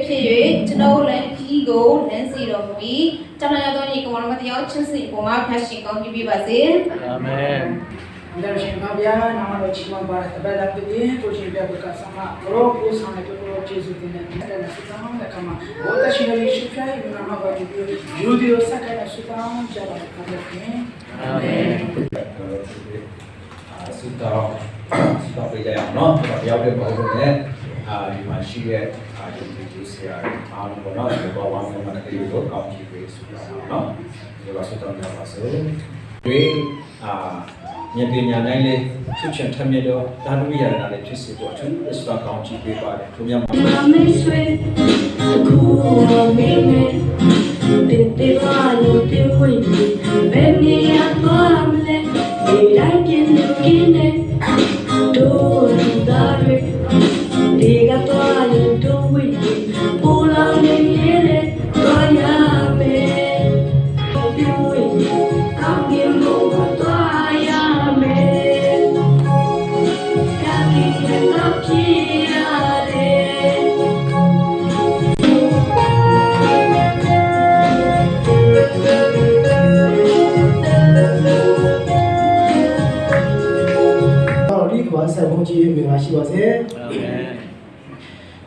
period, to know land ego, Nancy of me, Tanadoni, one of the options for my passion, can give you a say. Amen. Darshan Kavya, Nama Chima Bharat, Badapidi, Kojibia Bukasama, Roku, Sanato, Jesus in the Sutam, the Kama, Wota Shina Shuka, Nama Judio Saka Sutam, Java, Amen. Sutam, Sutam, no, but you have to go there. You must share, you use here, I'm going to go one from the table, come to you, no, you are Sutam Yavaso. We nhà tiền nhà này lên chút chuyện tham gia đó ta nói bây giờ là để chia sẻ của chúng để chúng ta còn chỉ về và để chúng ta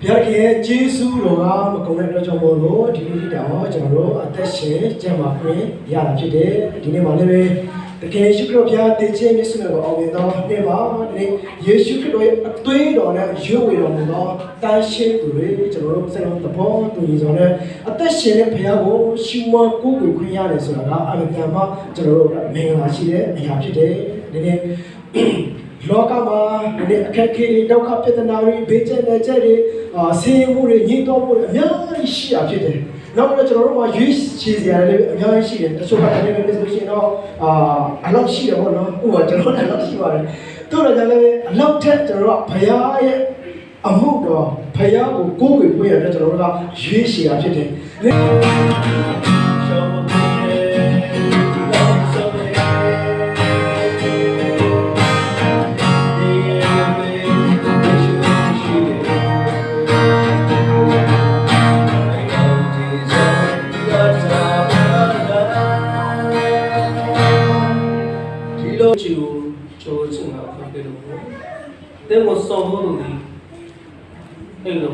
Biarke Jesu roga makomna jo molo dini dawo jaro atashe jama kwe yara phite dini ma le be tke shukro phya teche misu ne ko awin do ne ba ne Yesu Christ ye atwe do ne ywe we do mo tan shin ku re jaro salon tapo tu ni jo ne atashe ne phya ko shima ko ko khwin yare so da a tan ma jaro mengala shi de aya phite dini Lokama, the Akaki, Doka Petanari, Bejan, Jerry, Seymour, Nito, young she appeared. Now that Roma used she's a young she, and so I love she, who are the one I love she. Tora, love tet, Paya, a mood, Paya, go with where the Roma, she appeared. There was so little hello.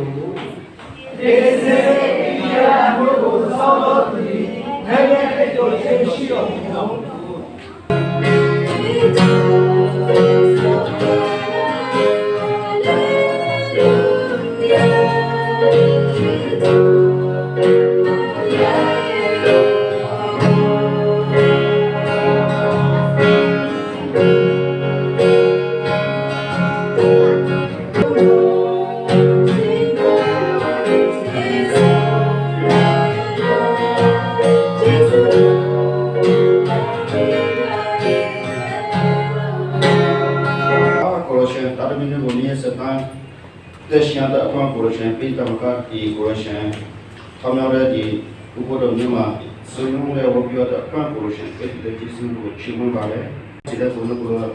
Tesiada apa korosien pita maka di korosien kamera di ukodo nyuma sunung le wobio da apa korosien pita di sunung chimun bale sida kono kono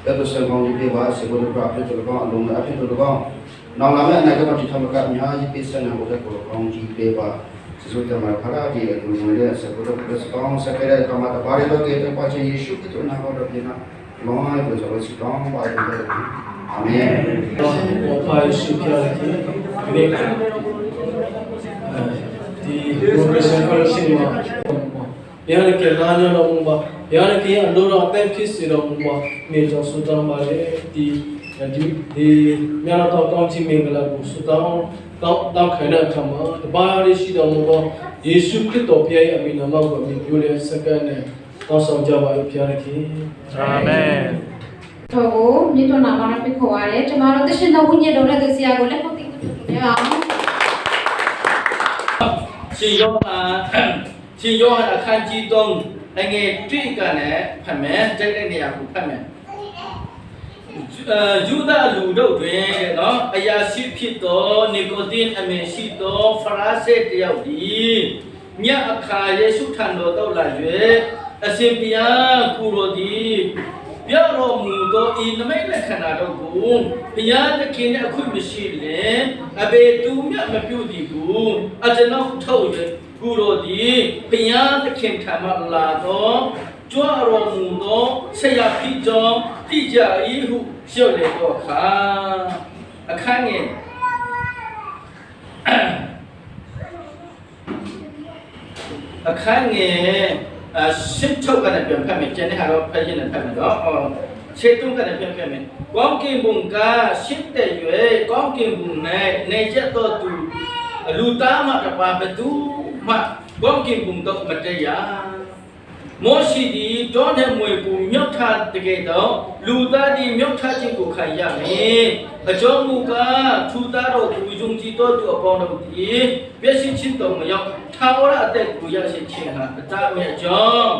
itu sebab di bawah sebab berapa tu kalau alung apa tu kalau nang lama nak kita cerita maka nyaji pisa yang kita kalau di bawah sesuatu yang mana di dunia sebab sekarang sekarang kalau mata bari tu kita baca Yesus itu nak ada di mana mau itu jadi sekarang baru Amen. Pai Sukyalaki, di progression collection yang ke lanya lomba, yang ke andora tempis lomba, meja sudah balik di mana tahu kaunci mengala sudah tahu kena kama, bayar isi lomba, Yesus Kristus piai amin nama kami boleh sekarang tahu sahaja piai lagi. Amen. So, ni to nama nak pikirkan, cuma orang tu sendiri punya dolar tu siapa boleh kau tengok ya. Si Yohan akan jidong, angin tiga ne, pamer, jadi ni aku pamer. Juda ludo tu, no, ayah si pito, nikotin amesito, frase dia di, nya akaya Yesus thando tau laju, asimpia kurodi. ပြတော်မူသောဤနမိတ်လက္ခဏာတို့ကိုဘုရားသခင်ရဲ့အခွင့်မရှိလင်အဘေသူမြတ်မပြုသည်ကိုအကျွန်ုပ်ထုတ်၍ကုတော်သည်ဘုရားသခင်ထံမှလာသောကြွတော်မူသောဆရာဖြစ်ကြောင်းသိကြ၏ဟုလျှောက်လေတော့ခါအခန်းငယ်အခန်းငယ်16ကနေပြန်ဖတ်မယ်ကျန်တဲ့ဟာတော့ဖတ်ရင်လည်းဖတ်မယ်တော့73ကနေပြန်ဖတ်မယ်ကောင်းကင်ဘုံကရှစ်တဲ့၍ကောင်းကင်ဘုံ၌နေကျသောသူလူသားမှတပါဘသူမှကောင်းကင်ဘုံတော့မတရားမောရှိဒီတောနဲ့မွေကိုမြောက်ထားတကယ်တော့လူသားဒီမြောက်ထားခြင်းကိုခံရမယ်အကြောင်းမူကားထူသားတော်ကိုယုံကြည်တော်သူအပေါင်းတို့သည်ပြည့်စုံခြင်းတော်မရောက်ထာဝရအသက်ကိုရရှိခြင်းဟာအတားမဲ့အကြောင်း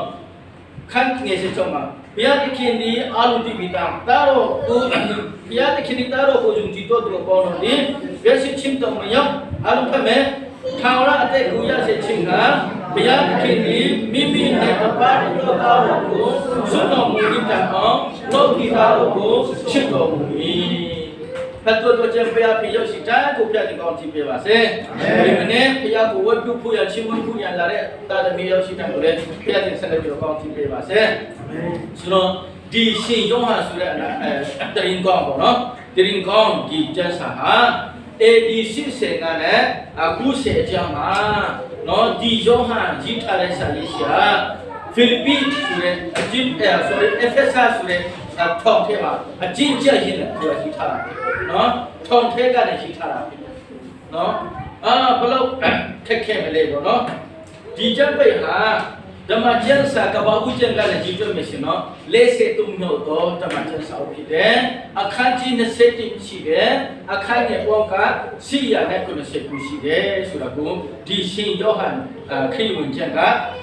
ခန့်ငယ်စေကြောင့်မှာဘုရားသခင်သည်အာလုံတိပိတာတာတော်ကိုဘုရားသခင်တာတော်ကိုယုံကြည်တော်သူအပေါင်းတို့သည်ပြည့်စုံခြင်းတော်မရောက်အာလုံဖက်မဲ့ထာဝရအသက်ကိုရရှိခြင်းဟာဘုရားသခင်သည်မိမိနဲ့တပါးတော်သားတော်ကိုစွန့်တော်မူပြီးတတ်အောင်လောကီသားတော်ကိုချစ်တော်မူ၏ဖတ်တော်ကျမ်းဘုရားပြည့်ရှိတဲ့ကိုပြတဲ့ကောင်းချီးပေးပါစေဒီမနေ့ဘုရားကိုဝတ်ပြုဖို့ရချင်းမဖို့ရလာတဲ့တာသမီရောက်ရှိတဲ့ကိုလည်းဘုရားတင်ဆက်လက်ပြီးကောင်းချီးပေးပါစေဆိုတော့ဒီရှင်ယောဟန်ဆိုတဲ့တရင်ကောင်းပေါ့နော်တရင်ကောင်းဒီကျမ်းစာဟာ AD 80ကနဲ့အခုစေအကြောင်းမှာနော်ဒီယောဟန်ကြီးထားတဲ့စာရေးရှာဖိလိပ္ပိဆိုတဲ့အကျဉ်းsorry Ephesus ဆိုတဲ့ထောင်ထဲမှာအကျဉ်းကျရင်းနဲ့ပြောကြီးထားတာနော်ထောင်ထဲကနေကြီးထားတာနော်ဘလို့ခက်ခဲမလဲပေါ့နော်ဒီကျမ်းပိတ်ဟာဓမ္မကျမ်းစာကဘာဦးကျမ်းကလည်းကြီးကျွတ်မရှိနော်53မြို့တော့ဓမ္မကျမ်းစာဖြစ်တယ်အခန်းကြီး20ရှိတယ်အခန်းငယ်ပေါင်းက490ရှိတယ်ဆိုတော့ဒီရှင်ယောဟန်ခရစ်ဝင်ကျမ်းက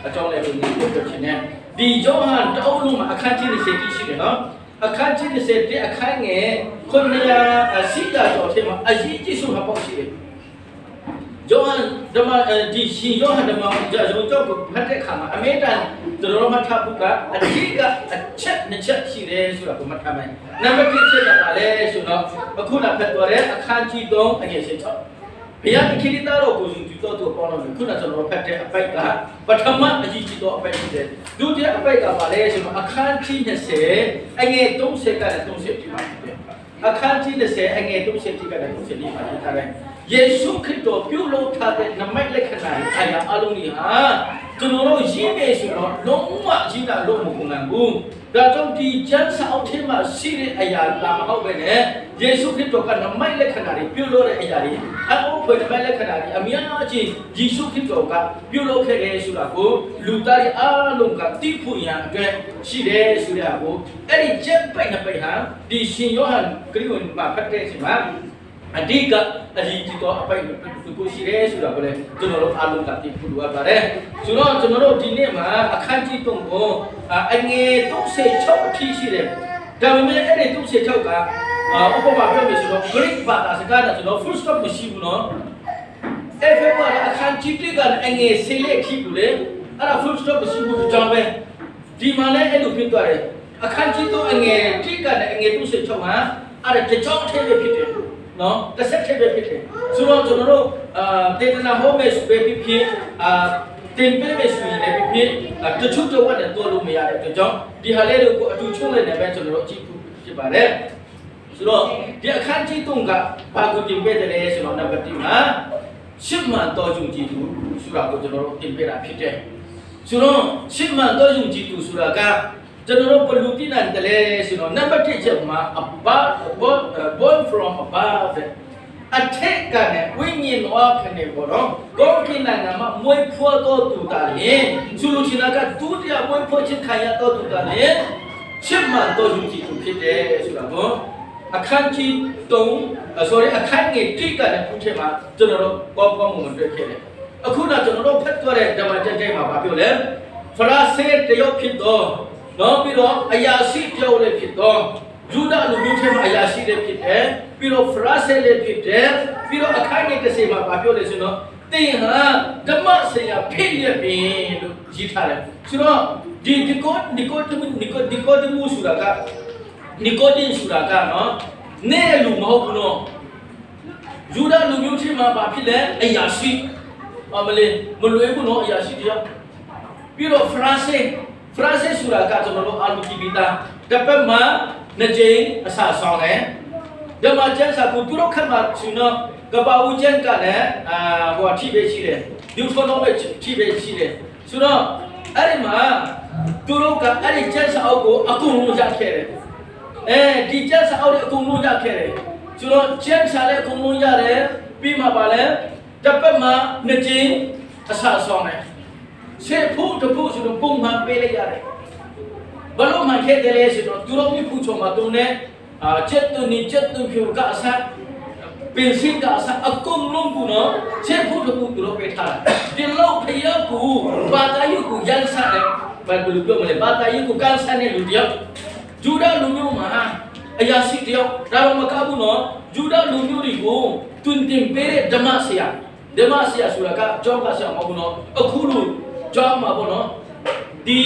အကြောင်းလည်းကိုပြောပြချင်တယ်ဒီယောဟန်တောင်းလုံးမှာအခန်းကြီး20ရှိတယ်နော်အခန်းကြီး20အခန်းငယ်900ကျော်ထဲမှာအရေးကြီးဆုံးပေါ့ရှိတယ်ယောဟန်ဓမ္မဒီရှင်ယောဟန်ဓမ္မကျောင်းကိုဖတ်တဲ့အခါမှာအမေတန်တော်မှတ်ထားဖို့ကအတိကအချက်နှစ်ချက်ရှိတယ်ဆိုတာကိုမှတ်ထားမယ်နံပါတ်1ချက်ကပါလဲဆိုတော့အခုနဖတ်တော်တဲ့အခန်းကြီး3အငယ်16ဘုရားသခင်တော်ကိုယုံကြည်တော်သူပေါင်းလို့ခုနကျွန်တော်ဖတ်တဲ့အပိုက်ကပထမအကြီးကြီးသောအပိုက်ဖြစ်တယ်ဒုတိယအပိုက်ကပါလဲဆိုတော့အခန်းကြီး20အငယ်30ကနေ30ပြပါဖြစ်တယ်အခန်းကြီး20အငယ်30ကနေ30ပြပါဖြစ်တယ်ယေရှုခရစ်တော်ပြုလုပ်ထားတဲ့နမိတ်လက္ခဏာတွေအရာအလုံးကြီးဟာကျွန်တော်တို့ရင်းနေဆိုတော့လုံးဝရင်းတာလို့မဟုတ်ဘူးဒါကြောင့်ဒီကျမ်းစာအုပ်ထဲမှာရှိတဲ့အရာလာမဟုတ်ပဲနဲ့ယေရှုခရစ်တော်ကနမိတ်လက္ခဏာတွေပြုလုပ်တဲ့အရာတွေအမှုဖွယ်နမိတ်လက္ခဏာတွေအများကြီးယေရှုခရစ်တော်ကပြုလုပ်ခဲ့တယ်ဆိုတာကိုလူသားတွေအားလုံးကသိဖို့ရန်အတွက်ရှိတယ်ဆိုတဲ့အကိုအဲ့ဒီကျမ်းပိုက်နှစ်ပိုက်ဟာဒီရှင်ယောဟန်ခရစ်ဝင်မှာဖတ်တဲ့အချိန်မှာအဓိကအရေးကြီးတော့အပိုက်ကိုရှိတယ်ဆိုတာကိုလည်းကျွန်တော်တို့အားလုံးကသိဖို့လိုအပ်ပါတယ်ဆိုတော့ကျွန်တော်တို့ဒီနေ့မှာအခန်းကြီး3ကိုအငယ်36အထိရှိတယ်ဒါပေမဲ့အဲ့ဒီ36ကဥပမာပြောမယ်ဆိုတော့ Greek ဘာသာစကားနဲ့ကျွန်တော် full stop မရှိဘူးနော်အဲ့ဖက်မှာအခန်းကြီး3ကအငယ်10လက်ထိဘူးလေအဲ့ဒါ full stop မရှိဘူးကြောင့်ပဲဒီမှာလည်းအဲ့လိုဖြစ်သွားတယ်အခန်းကြီး3အငယ်3ကနေအငယ်36မှာအဲ့ဒါကြောင့်ထဲပဲဖြစ်တယ်နော်တစ်ဆက်ထဲပဲဖြစ်တယ်ဆိုတော့ကျွန်တော်တို့တေတနာဟောမယ်ဆိုပဲဖြစ်တင်ပေးမယ်ဆိုရင်လည်းဖြစ်တချို့တော့ဝတ်တယ်တော်လို့မရတဲ့အတွက်ကြောင့်ဒီဟာလေးတွေကိုအတူချုံးနေတယ်ပဲကျွန်တော်တို့ကြည့်ဖို့ဖြစ်ပါတယ်ဆိုတော့ဒီအခန်းကြီး3ကဘာကိုတင်ပေးတယ်လဲဆိုတော့နံပါတ်1မှာရှစ်မှန်တော်ယူကြည့်သူဆိုတာကိုကျွန်တော်တို့တင်ပေးတာဖြစ်တယ်ဆိုတော့ရှစ်မှန်တော်ယူကြည့်သူဆိုတာကကျွန်တော်တို့ဘလူတိနန်တလဲဆိုတော့နံပါတ်1ချက်မှာ born from above အထက်ကနဲ့ဝိညာဉ်တော်ခနဲ့ပေါ့နော်ကောင်းကင်နိုင်ငံမှာမွေးဖွားတော်သူတာလေသူလူချင်းကဒုတိယမွေးဖွားခြင်းခံရတော်သူတာလေရှစ်မှန်တော်ယူကြည့်သူဖြစ်တယ်ဆိုတာပေါ့အခန်းကြီး3 sorry အခန်းငယ်1ကလည်းခုထဲမှာကျွန်တော်တို့ကောင်းမွန်တွေ့ခဲ့တယ်အခုတော့ကျွန်တော်တို့ဖတ်သွားတဲ့ဓမ္မကျမ်းထဲမှာဗာပြောလဲဖရာဆေတယောက်ဖြစ်တော်နော်ပြီးတော့အရာရှိပြောလည်းဖြစ်တော့ယူဒလူမျိုးထဲမှာအရာရှိလည်းဖြစ်တယ်ပြီးတော့ဖရာဆဲလည်းဖြစ်တယ်ပြီးတော့အခန်းငယ်30မှာဗာပြောလဲဆိုတော့သင်ဟာဓမ္မဆရာဖြစ်ရပင်လို့ရေးထားတယ်ဆိုတော့ ဒီကိုဒီမူဆိုတာကဒီကိုဒီဆိုတာကနော်နဲ့လူမဟုတ်ဘူးနော်ယူဒလူမျိုးချင်းမှာဘာဖြစ်လဲအရာရှိမလေးမလွယ်ဘူးနော်အရာရှိတရားပြီးတော့ဖရန့်ဆိုတာကကျွန်တော်တို့အာလူတီဗီတာတပတ်မှာနှစ်ကြိမ်အစားဆောင်တယ်ဓမ္မကျမ်းစာကိုသူတို့ခက်မှာရှင်တော့ကပ္ပဦးကျမ်းကလည်းဟိုအထိပဲရှိတယ်ဒီဖုန်းတော့ပဲထိပဲရှိတယ်ဆိုတော့အဲ့ဒီမှာသူတို့ကအဲ့ဒီကျမ်းစာအုပ်ကိုအကုန်လုံးရခဲ့တယ်ဒီကျမ်းစာအုပ်တွေအကုန်လုံးရခဲ့တယ်ဆိုတော့ကျမ်းစာလည်းအကုန်လုံးရတယ်ပြီးမှပါလဲတပတ်မှာနှစ်ကြိမ်အစားဆောင်တယ်ဆေးဖို့တဖို့ဆိုတော့ပုံမှန်ပေးလိုက်ရတယ်ဘလို့မှခဲ့တယ်လေဆိုတော့သူတို့မြဖို့ချုံမှာတုံးနေချက်တူဖြူကအစားပင်စင်ကအစားအကုန်လုံးကူနော်ဆေးဖို့တဖို့သူတို့ပေးထားတယ်ဒီလောက်ဖျက်ကူဘာသာရေးကိုရန်စားတယ်ဘာလို့ပြောမလဲဘာသာရေးကိုကန်ဆန်တဲ့လူတယောက်ဂျူဒလူမျိုးမှာအရာရှိတယောက်ဒါတော့မကဘူးနော်ဂျူဒလူမျိုးတွေကိုတွင်တင်ပေးတဲ့ဓမ္မဆရာဆိုတာကကျောင်းကဆရာမဟုတ်ဘူးနော်အခုလို့ကျောင်းမှာပေါ့နော်ဒီ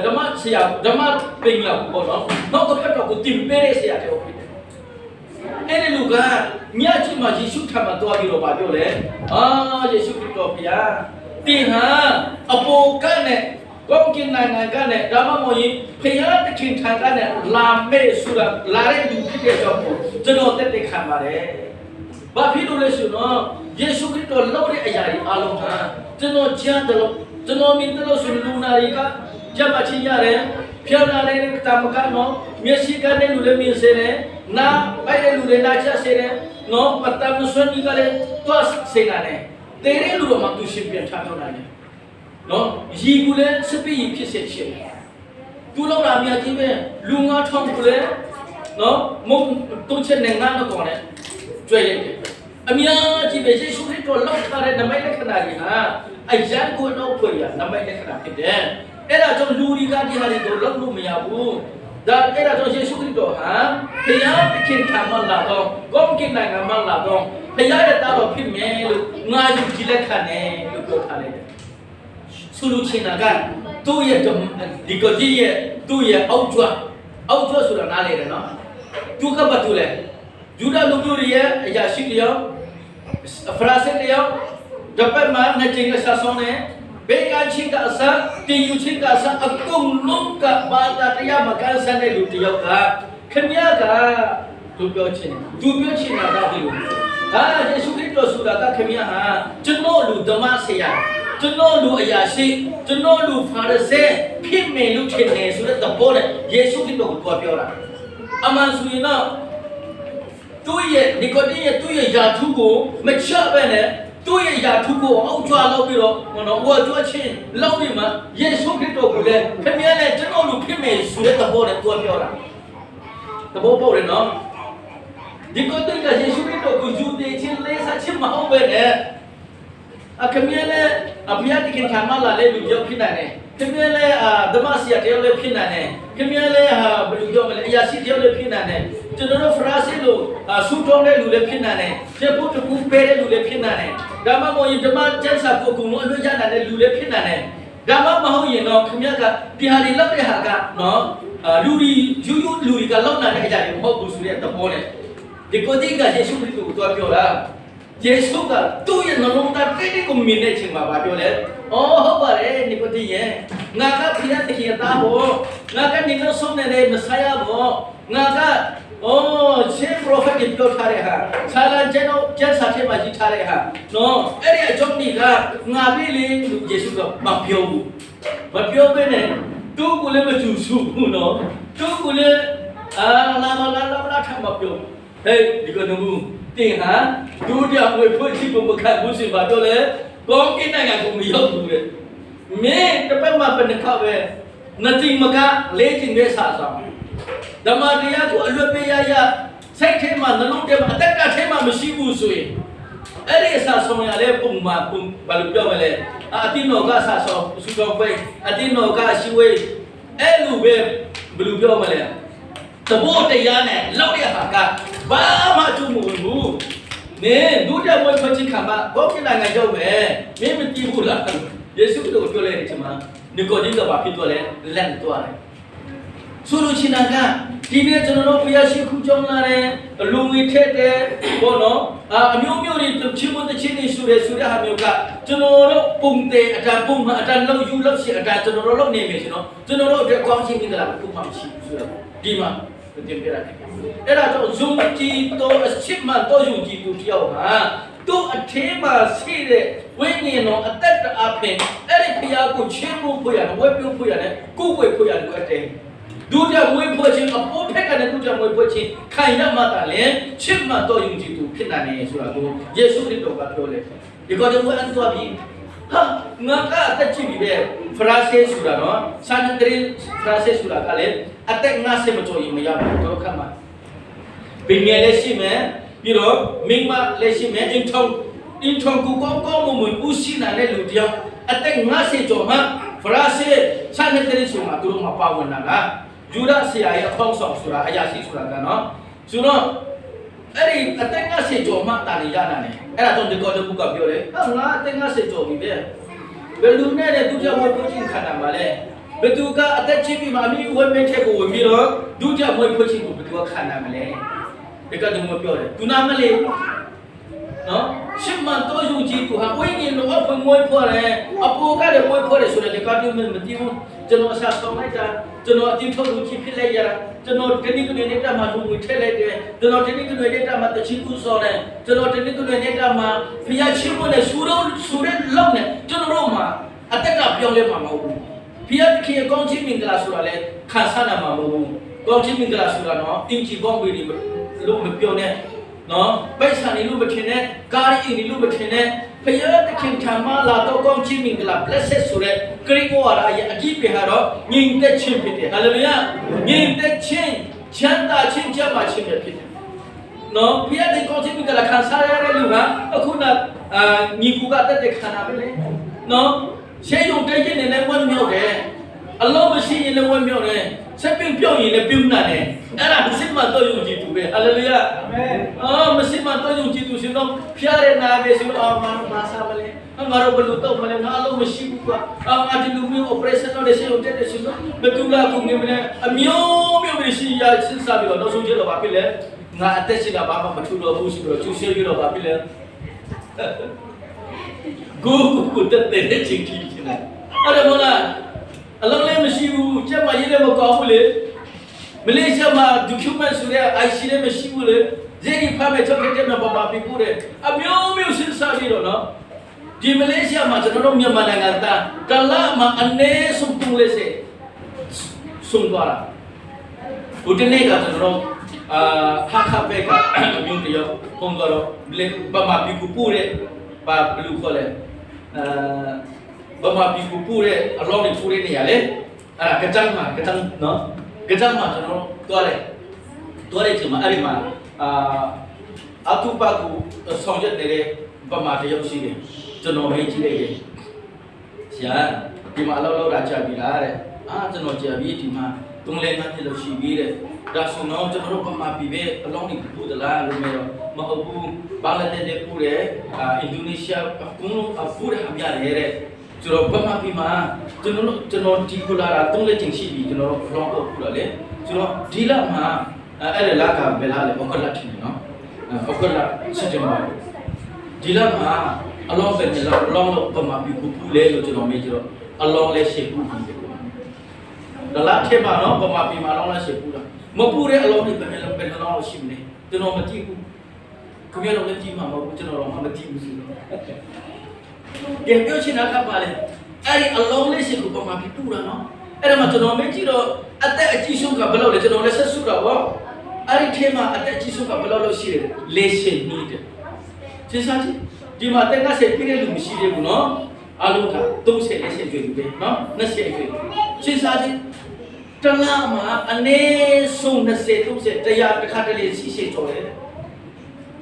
ဓမ္မဆရာဓမ္မပညာပေါ့နော်နောက်တစ်ခါတော့ကိုတင်ပေးတဲ့ဆရာတယောက်ဖြစ်တယ်အဲ့ဒီလူကမြတ်ကြီးမှာယေရှုထံမှာတွားပြီးတော့ပြောလေယေရှုခရစ်တော်ဘုရားတင်ဟာအပေါ်ကနဲ့ကောင်းကင်နိုင်ငံကနဲ့ဒါမှမဟုတ်ရင်ဖျားတခင်ထံကနဲ့လာမဲ့ဆိုတာလာတဲ့လူဖြစ်တဲ့ကြောင့်ကျွန်တော်တက်တဲ့ခံပါတယ်။ဘာဖြစ်လို့လဲဆိုတော့ယေရှုခရစ်တော်လောက်တဲ့အရာတွေအလုံးကကျွန်တော်ကြားတယ်လို့ကျွန်တော်မြင်တယ်လို့ဆိုလူနာတွေကကြပ်မချင်းရတယ်ဖျားနာတဲ့တမကနော်မျက်စိကတဲ့လူလည်းမြင်စေတယ်နားပိုက်တဲ့လူလည်းနားချစေတယ်နော်ပတ္တမဆွမ်းကြီးကလည်းတွတ်စေတယ်တဲ့တဲ့လူတော့မှသူရှင်ပြန်ထားတော့တယ်နော်ရီကူလည်းစပီဖြစ်စေချင်တယ်သူလောက်လာမြတ်ကြီးပဲလူငါထောင်းကူလည်းနော်မုံတုံးချက်နဲ့ငါတော့ကောင်းတယ်ကျွဲရတယ်အများကြီးပဲယေရှုခရစ်တော်လောက်ထားတဲ့နမိတ်လက္ခဏာတွေဟာအယံကိုတော့ဖွင့်ရနမိတ်လက္ခဏာဖြစ်တယ်အဲ့ဒါကြောင့်လူတွေကဒီဟာတွေကိုလောက်လို့မရဘူးဒါအဲ့ဒါကြောင့်ယေရှုခရစ်တော်ဟာဘုရားသခင်ထံမှာလာတော့ကောင်းကင်နိုင်ငံမှာလာတော့ဘုရားရဲ့သားတော်ဖြစ်မယ်လို့ငါယူကြည်လက်ခံတယ်လို့ပြောထားလိုက်တယ်ဆိုလိုချင်တာကသူ့ရဲ့ဒီကတိရဲ့သူ့ရဲ့အောက်ကျွတ်ဆိုတာနားလေတယ်နော်သူကဘာတူလဲယူဒလူမျိုးရဲ့အရာရှိတယောက်ဖရာစတယောက်တပတ်မှာနှစ်ချိန်ကစားဆုံးတယ်ဘေကချင်းကအစားတင်ယူချင်းကအစားအကုန်လုံးကဘာသာတရားမကန်ဆန်တဲ့လူတယောက်ကခင်ဗျားကသူပြောချင်တာကဒီလိုယေရှုခရစ်တော်ဆိုတာကခင်ဗျားဟာကျွန်တော်လူဓမ္မဆရာကျွန်တော်လူအရာရှိကျွန်တော်လူဖာရစဲဖြစ်မယ်လို့ထင်နေဆိုတဲ့သဘောနဲ့ယေရှုခရစ်တော်ကိုပြောတာအမှန်ဆိုရင်တော့သူ့ရဲ့နီကိုဒီရဲ့သူ့ရဲ့ယာထုကိုမချပဲနဲ့သူ့ရဲ့ယာထုကိုအောက်ကျွာလောက်ပြီးတော့ဟိုကျွတ်ချင်းလောက်ပြီးမှယေရှုခရစ်တော်ကိုလည်းခင်ဗျားနဲ့ကျွန်တော်လူဖြစ်မယ်ဆိုတဲ့သဘောနဲ့ပြောတာသဘောပေါက်တယ်နော်ဒီကိုဒီကယေရှုခရစ်တော်ကိုယူတဲ့ချင်းလေးစားချင်းမဟုတ်ပဲနဲ့ခင်ဗျားလည်းအပြတ်ခင်ခံမလာလေလူရောက်ဖြစ်နိုင်တယ်ခင်ဗျားလည်းဓမ္မဆရာတယောက်လည်းဖြစ်နိုင်တယ်ခင်ဗျားလည်းဘယ်လိုပြောမလဲအရာရှိတယောက်လည်းဖြစ်နိုင်တယ်ကျွန်တော်တို့ဖရာစစ်လို့ဆူတောင်းတဲ့လူလည်းဖြစ်နိုင်တယ်ကျေဖို့တကူပေးတဲ့လူလည်းဖြစ်နိုင်တယ်ဒါမှမဟုတ်ရင်ဓမ္မကျမ်းစာကိုအကုန်လုံးအလွတ်ရနိုင်တဲ့လူလည်းဖြစ်နိုင်တယ်ဒါမှမဟုတ်ရင်တော့ခင်ဗျားကဒီဟာတွေလောက်တဲ့ဟာကနော်လူတွေယူလူတွေကလောက်နိုင်တဲ့အရာတွေမဟုတ်ဘူးဆိုတဲ့သဘောနဲ့ဒီကိုဒီကယေရှုခရစ်ကိုတော့ပြောတာယေရှုကသူ့ရဲ့နှလုံးသားတိတ်တိတ်ကိုမြင်တဲ့အချိန်မှာပြောလဲဟုတ်ပါတယ်နီကိုဒီရဲ့ငါကဖျားတခင်သားဘောငါကနေတော့ဆုံးနေတဲ့မဆာယာဘောငါကရှေးပရိုဖက်ကိုပြောထားတဲ့ဟာဆာလန်ကျန်တော့ကျန်စာထဲမှာရေးထားတဲ့ဟာနော်အဲ့ဒီအကြောင်းကြီးကငါပြီလေယေရှုကမပြောဘူးမပြောဘဲနဲ့သူ့ကိုလည်းမကျူစုဘူးနော်သူ့ကိုလည်းလာထမပြောဟဲ့ဒီကနေ့တင်ဟာဒုတိယဝေဖွဲ့ချီကိုမခံဘူးဆိုပါတော့လေကောင်းကင်နိုင်ငံကိုမရောက်ဘူးလေမင်းတပတ်မှပဲတစ်ခါပဲနှစ်တိမကလေးတင်ပဲစားဆောင်ဓမ္မတရားကိုအလွတ်ပေးရစိတ်ထဲမှာနှလုံးထဲမှာအတက်ကထဲမှာမရှိဘူးဆိုရင်အဲ့ဒီအစားဆောင်ရလဲပုံမှန်ဘာလို့ပြောမလဲအတင်းတော်ကစားဆောင်စူတော်ပဲအတင်းတော်ကရှိဝေးအဲ့လိုပဲဘယ်လိုပြောမလဲသဘောတရားနဲ့လောက်ရဟာကဘာမှကျုံမဝင်ဘူးနင်ဒုတိယဝိပဿနာခံမှာဘောကိနိုင်ငံရောက်မယ်မင်းမကြည့်ဘူးလားယေရှုတို့ပြောလိုက်တယ်ချင်မှာ ဒီကိုကြီးကဘာဖြစ်သွားလဲလက်သွားတယ်ဆိုလိုချင်တာကဒီနေ့ကျွန်တော်တို့ဖျားရှိခုကြောင်းလာတယ်လူငွေထက်တယ်ဘောနော်အမျိုးမျိုးတွေချင်းမတချင်းတွေဆိုတဲ့ဟာမျိုးကကျွန်တော်တို့ပုံတယ်အတန်ပုံမှန်အတန်လောက်ယူလောက်ရှိအတန်ကျွန်တော်တို့လုပ်နေပြီဆိုတော့ကျွန်တော်တို့အတွက်ကောင်းချင်းမင်္ဂလာတစ်ခုမှမရှိဘူးဆိုတော့ဒီမှာတင်ပြရတယ်အဲ့ဒါတော့ဇုံကြီးတော့အစ်စ်မှတော့ယူကြည့်သူတယောက်ဟာတို့အထေးမှာရှိတဲ့ဝိညာဉ်တော်အသက်တအားဖြင့်အဲ့ဒီဖျားကိုချင်းဖို့ဖွရတယ်ဝဲပြုတ်ဖွရတယ်ကိုယ်ွယ်ဖွရတယ်ကိုအတဲဒုတိယမွေးဖွခြင်းအပေါ်ဖက်ကလည်းဒုတိယမွေးဖွခြင်းခံရမှသာလေချစ်မှတော့ယုံကြည်သူဖြစ်နိုင်တယ်ဆိုတာကိုယေရှုခရစ်တော်ကပြောလေဒီကတော့ဘယ်အန်သွားပြီဟာငါကအသက်ကြီးပြီပဲဖရာဆေးဆိုတာနော်ဆန်ဒရင်ဖရာဆေးဆိုတာကလည်းအသက်50မကျော်ရင်မရဘူးတော့ခါမှာပင်ငယ်လည်းရှိမယ်ပြီးတော့မိမလည်းရှိမယ်အင်ထုံကိုကောင်းမွန်ဦးရှိနိုင်တဲ့လူတယောက်အသက်50ကျော်မှဖရာဆေးဆန်ဒရင်ဆိုတာသူတို့မပါဝင်တာလားယူဒဆရာရဲ့အဖောက်ဆောင်ဆိုတာအရာရှိဆိုတာကနော်ဆိုတော့အဲ့ဒီအသက်50ကျော်မှတာနေရတာနဲ့အဲ့ဒါတော့ဒီကောတပုကပြောတယ်ဟာငါအသက်50ကျော်ပြီပဲဘယ်လူနဲ့ဒုတိယမွေးဖွခြင်းခံတာပါလဲဘယ်သူကအသက်ကြီးပြီမှအမိဝဲမင်းထက်ကိုဝင်ပြီးတော့ဒုတိယမွေးဖွခြင်းကိုဘယ်သူကခံနိုင်မလဲဒီကတော့မပြောတယ်သူနာမလေးနော်ရှစ်မှန်တော့ယူကြည့်သူဟာဝိညာဉ်တော်အဖွင့်မွေးဖွတယ်အပေါ်ကလည်းမွေးဖွတယ်ဆိုတဲ့ဒီကတော့မသိဘူးကျွန်တော်အစားဆောင်လိုက်တာကျွန်တော်အတင်းထုတ်လို့ဖြစ်လိုက်ရတာကျွန်တော်ဒီနေ့ကနေတက်မှာလူငွေထည့်လိုက်တယ်ကျွန်တော်ဒီနေ့ကနေတက်မှာတချီကူစောတယ်ကျွန်တော်ဒီနေ့ကနေတက်မှာဖျားချင်းမနဲ့ဆူတဲ့လောက်နဲ့ကျွန်တော်တို့မှာအတက်ကပြောင်းလဲမှာမဟုတ်ဘူးဖျားခင်ကောင်းချင်းမင်္ဂလာဆိုတာလဲခံစားနိုင်မှာမဟုတ်ဘူးကောင်းချင်းမင်္ဂလာဆိုတာနော်အင်ဂျီဘောင်းဝီဒီလို့မပြောနဲ့နော်ပိုက်ဆံနေလို့မထင်နဲ့ကားရင်းနေလို့မထင်နဲ့ဖျားတခင်ထမ်းမလာတော့ကောင်းချင်းမင်္ဂလာ blessed ဆိုတဲ့ဂရိဝါဒရဲ့အကြည့်ပြတော့ညီတဲ့ချင်းဖြစ်တယ်ဟာလေလုယာညီတဲ့ချင်းချမ်းသာချင်းကြမှာချင်းဖြစ်တယ်နော်ဖျားတဲ့ကောင်းချင်းမင်္ဂလာခံစားရတဲ့လူကအခုနညီကူကတက်တဲ့ခန္ဓာပဲလေနော်ရှေးရုံတိုက်ချင်းနေလည်းဝမ်းမြောက်တယ်အလုံးမရှိရင်လည်းဝမ်းမြောက်တယ်ဆက်ပင်ပြောင်းရင်လည်းပြုံးနာတယ်အဲ့ဒါမရှိမှတော့ယုံကြည်သူပဲဟာလေလုယာအာမင်မရှိမှတော့ယုံကြည်သူရှင်တော့ဖျားရနာပဲဆိုတော့မာစားမလဲငါတို့ဘယ်လိုတော့မလဲငါအလုံးမရှိဘူးကွာအာဒီလူမျိုး operation တော့ရှေ့ရုံတက်တယ်ရှင်တော့ဘယ်သူလာကုန်နေမလဲအမျိုးမျိုးမရှိရစဉ်းစားပြီးတော့နောက်ဆုံးကျတော့ဘာဖြစ်လဲငါအသက်ရှိတာဘာမှမထူတော့ဘူးဆိုတော့ကျူရှယ်ပြီးတော့ဘာဖြစ်လဲကိုတက်တဲ့ချင်းကြီးရှင်အဲ့ဒါမလားအလုံးလည်းမရှိဘူးကျမရေးလည်းမကောင်းဘူးလေမလေးရှားမှာ document ဆိုတဲ့ IC လည်းမရှိဘူးလေဇေဒီဖမ်းမဲ့ချုပ်တဲ့မှာဘာပြပို့တယ်အမျိုးမျိုးစဉ်းစားပြီးတော့နော်ဒီမလေးရှားမှာကျွန်တော်တို့မြန်မာနိုင်ငံသားတလမှာအနေဆုံးတူလေးစေဆုံးသွားတာဘုဒ္ဓနေကကျွန်တော်တို့ဟာခဘဲကအမျိုးတယောက်ပုံတော့ဘာမှပြပို့တဲ့ဘာဘလူခေါ်လဲဘာမှပြပို့တဲ့အလောင်းတွေထိုးတဲ့နေရာလေအဲ့ဒါကကြမ်းနော်ကကြမ်းမှာကျွန်တော်တွားတယ်ချိန်မှာအဲ့ဒီမှာအတူပါကူဆောင်ရွက်နေတဲ့ဗမာတယောက်ရှိတယ်ကျွန်တော်မေးကြည့်လိုက်တယ်ဆရာဒီမှာအလောက်တာကြာပြီလားတဲ့ကျွန်တော်ကြာပြီဒီမှာ3လ5နှစ်လောက်ရှိပြီတဲ့ဒါဆိုတော့ကျွန်တော်တို့ဗမာပြည်ပဲအလောင်းတွေပူသလားလို့မျိုးမဟုတ်ဘူးဘင်္ဂလားဒေ့ရှ်ပူတယ်အင်ဒိုနီးရှားအကုန်လုံးပူတယ်အများကြီးတဲ့ကျွန်တော်ဗမာပြည်မှာကျွန်တော်ဒီကိုလာတာ3လချိန်ရှိပြီကျွန်တော်ဘလော့ပူတယ်လေကျွန်တော်ဒီလမှာအဲ့ဒါလာကဘယ်လာလဲဘကလတ်ထင်နော်ဘကလတ်စကြမှာဒီလမှာအလောင်းပဲကျွန်တော်အလောင်းတော့ဗမာပြည်ပူလဲလို့ကျွန်တော်မေးကြတော့အလောင်းလဲရှေ့ပူပြီဒလာထဲမှာနော်ဗမာပြည်မှာအလောင်းလဲရှေ့ပူတာမပူတဲ့အလောင်းတွေဘယ်လိုရှိမလဲကျွန်တော်မကြည့်ဘူးခင်ဗျားတို့လည်းကြည့်မှာမဟုတ်ဘူးကျွန်တော်တော့မကြည့်ဘူးဆိုတော့ကဲပြောချင်တာကပါလေအဲ့ဒီအလောင်းလေးရှိကိုပမာပြီးပူတာနော်အဲ့ဒါမှကျွန်တော်မကြည့်တော့အသက်အကြီးဆုံးကဘယ်လောက်လဲကျွန်တော်လည်းဆက်စုတာပေါ့အဲ့ဒီထဲမှာအသက်အကြီးဆုံးကဘယ်လောက်လို့ရှိတယ်လေးရှင်နီးတယ်ရှင်းစားကြည့်ဒီမှာတက်90ပြည့်တဲ့လူမရှိသေးဘူးနော်အလုံးက30လေးရှင်ကျွေးပြီပဲနော်20ကျွေးရှင်းစားကြည့်တလားမှာအနေဆုံး20 30တရားတစ်ခါတလေရှိရှိတော်တယ်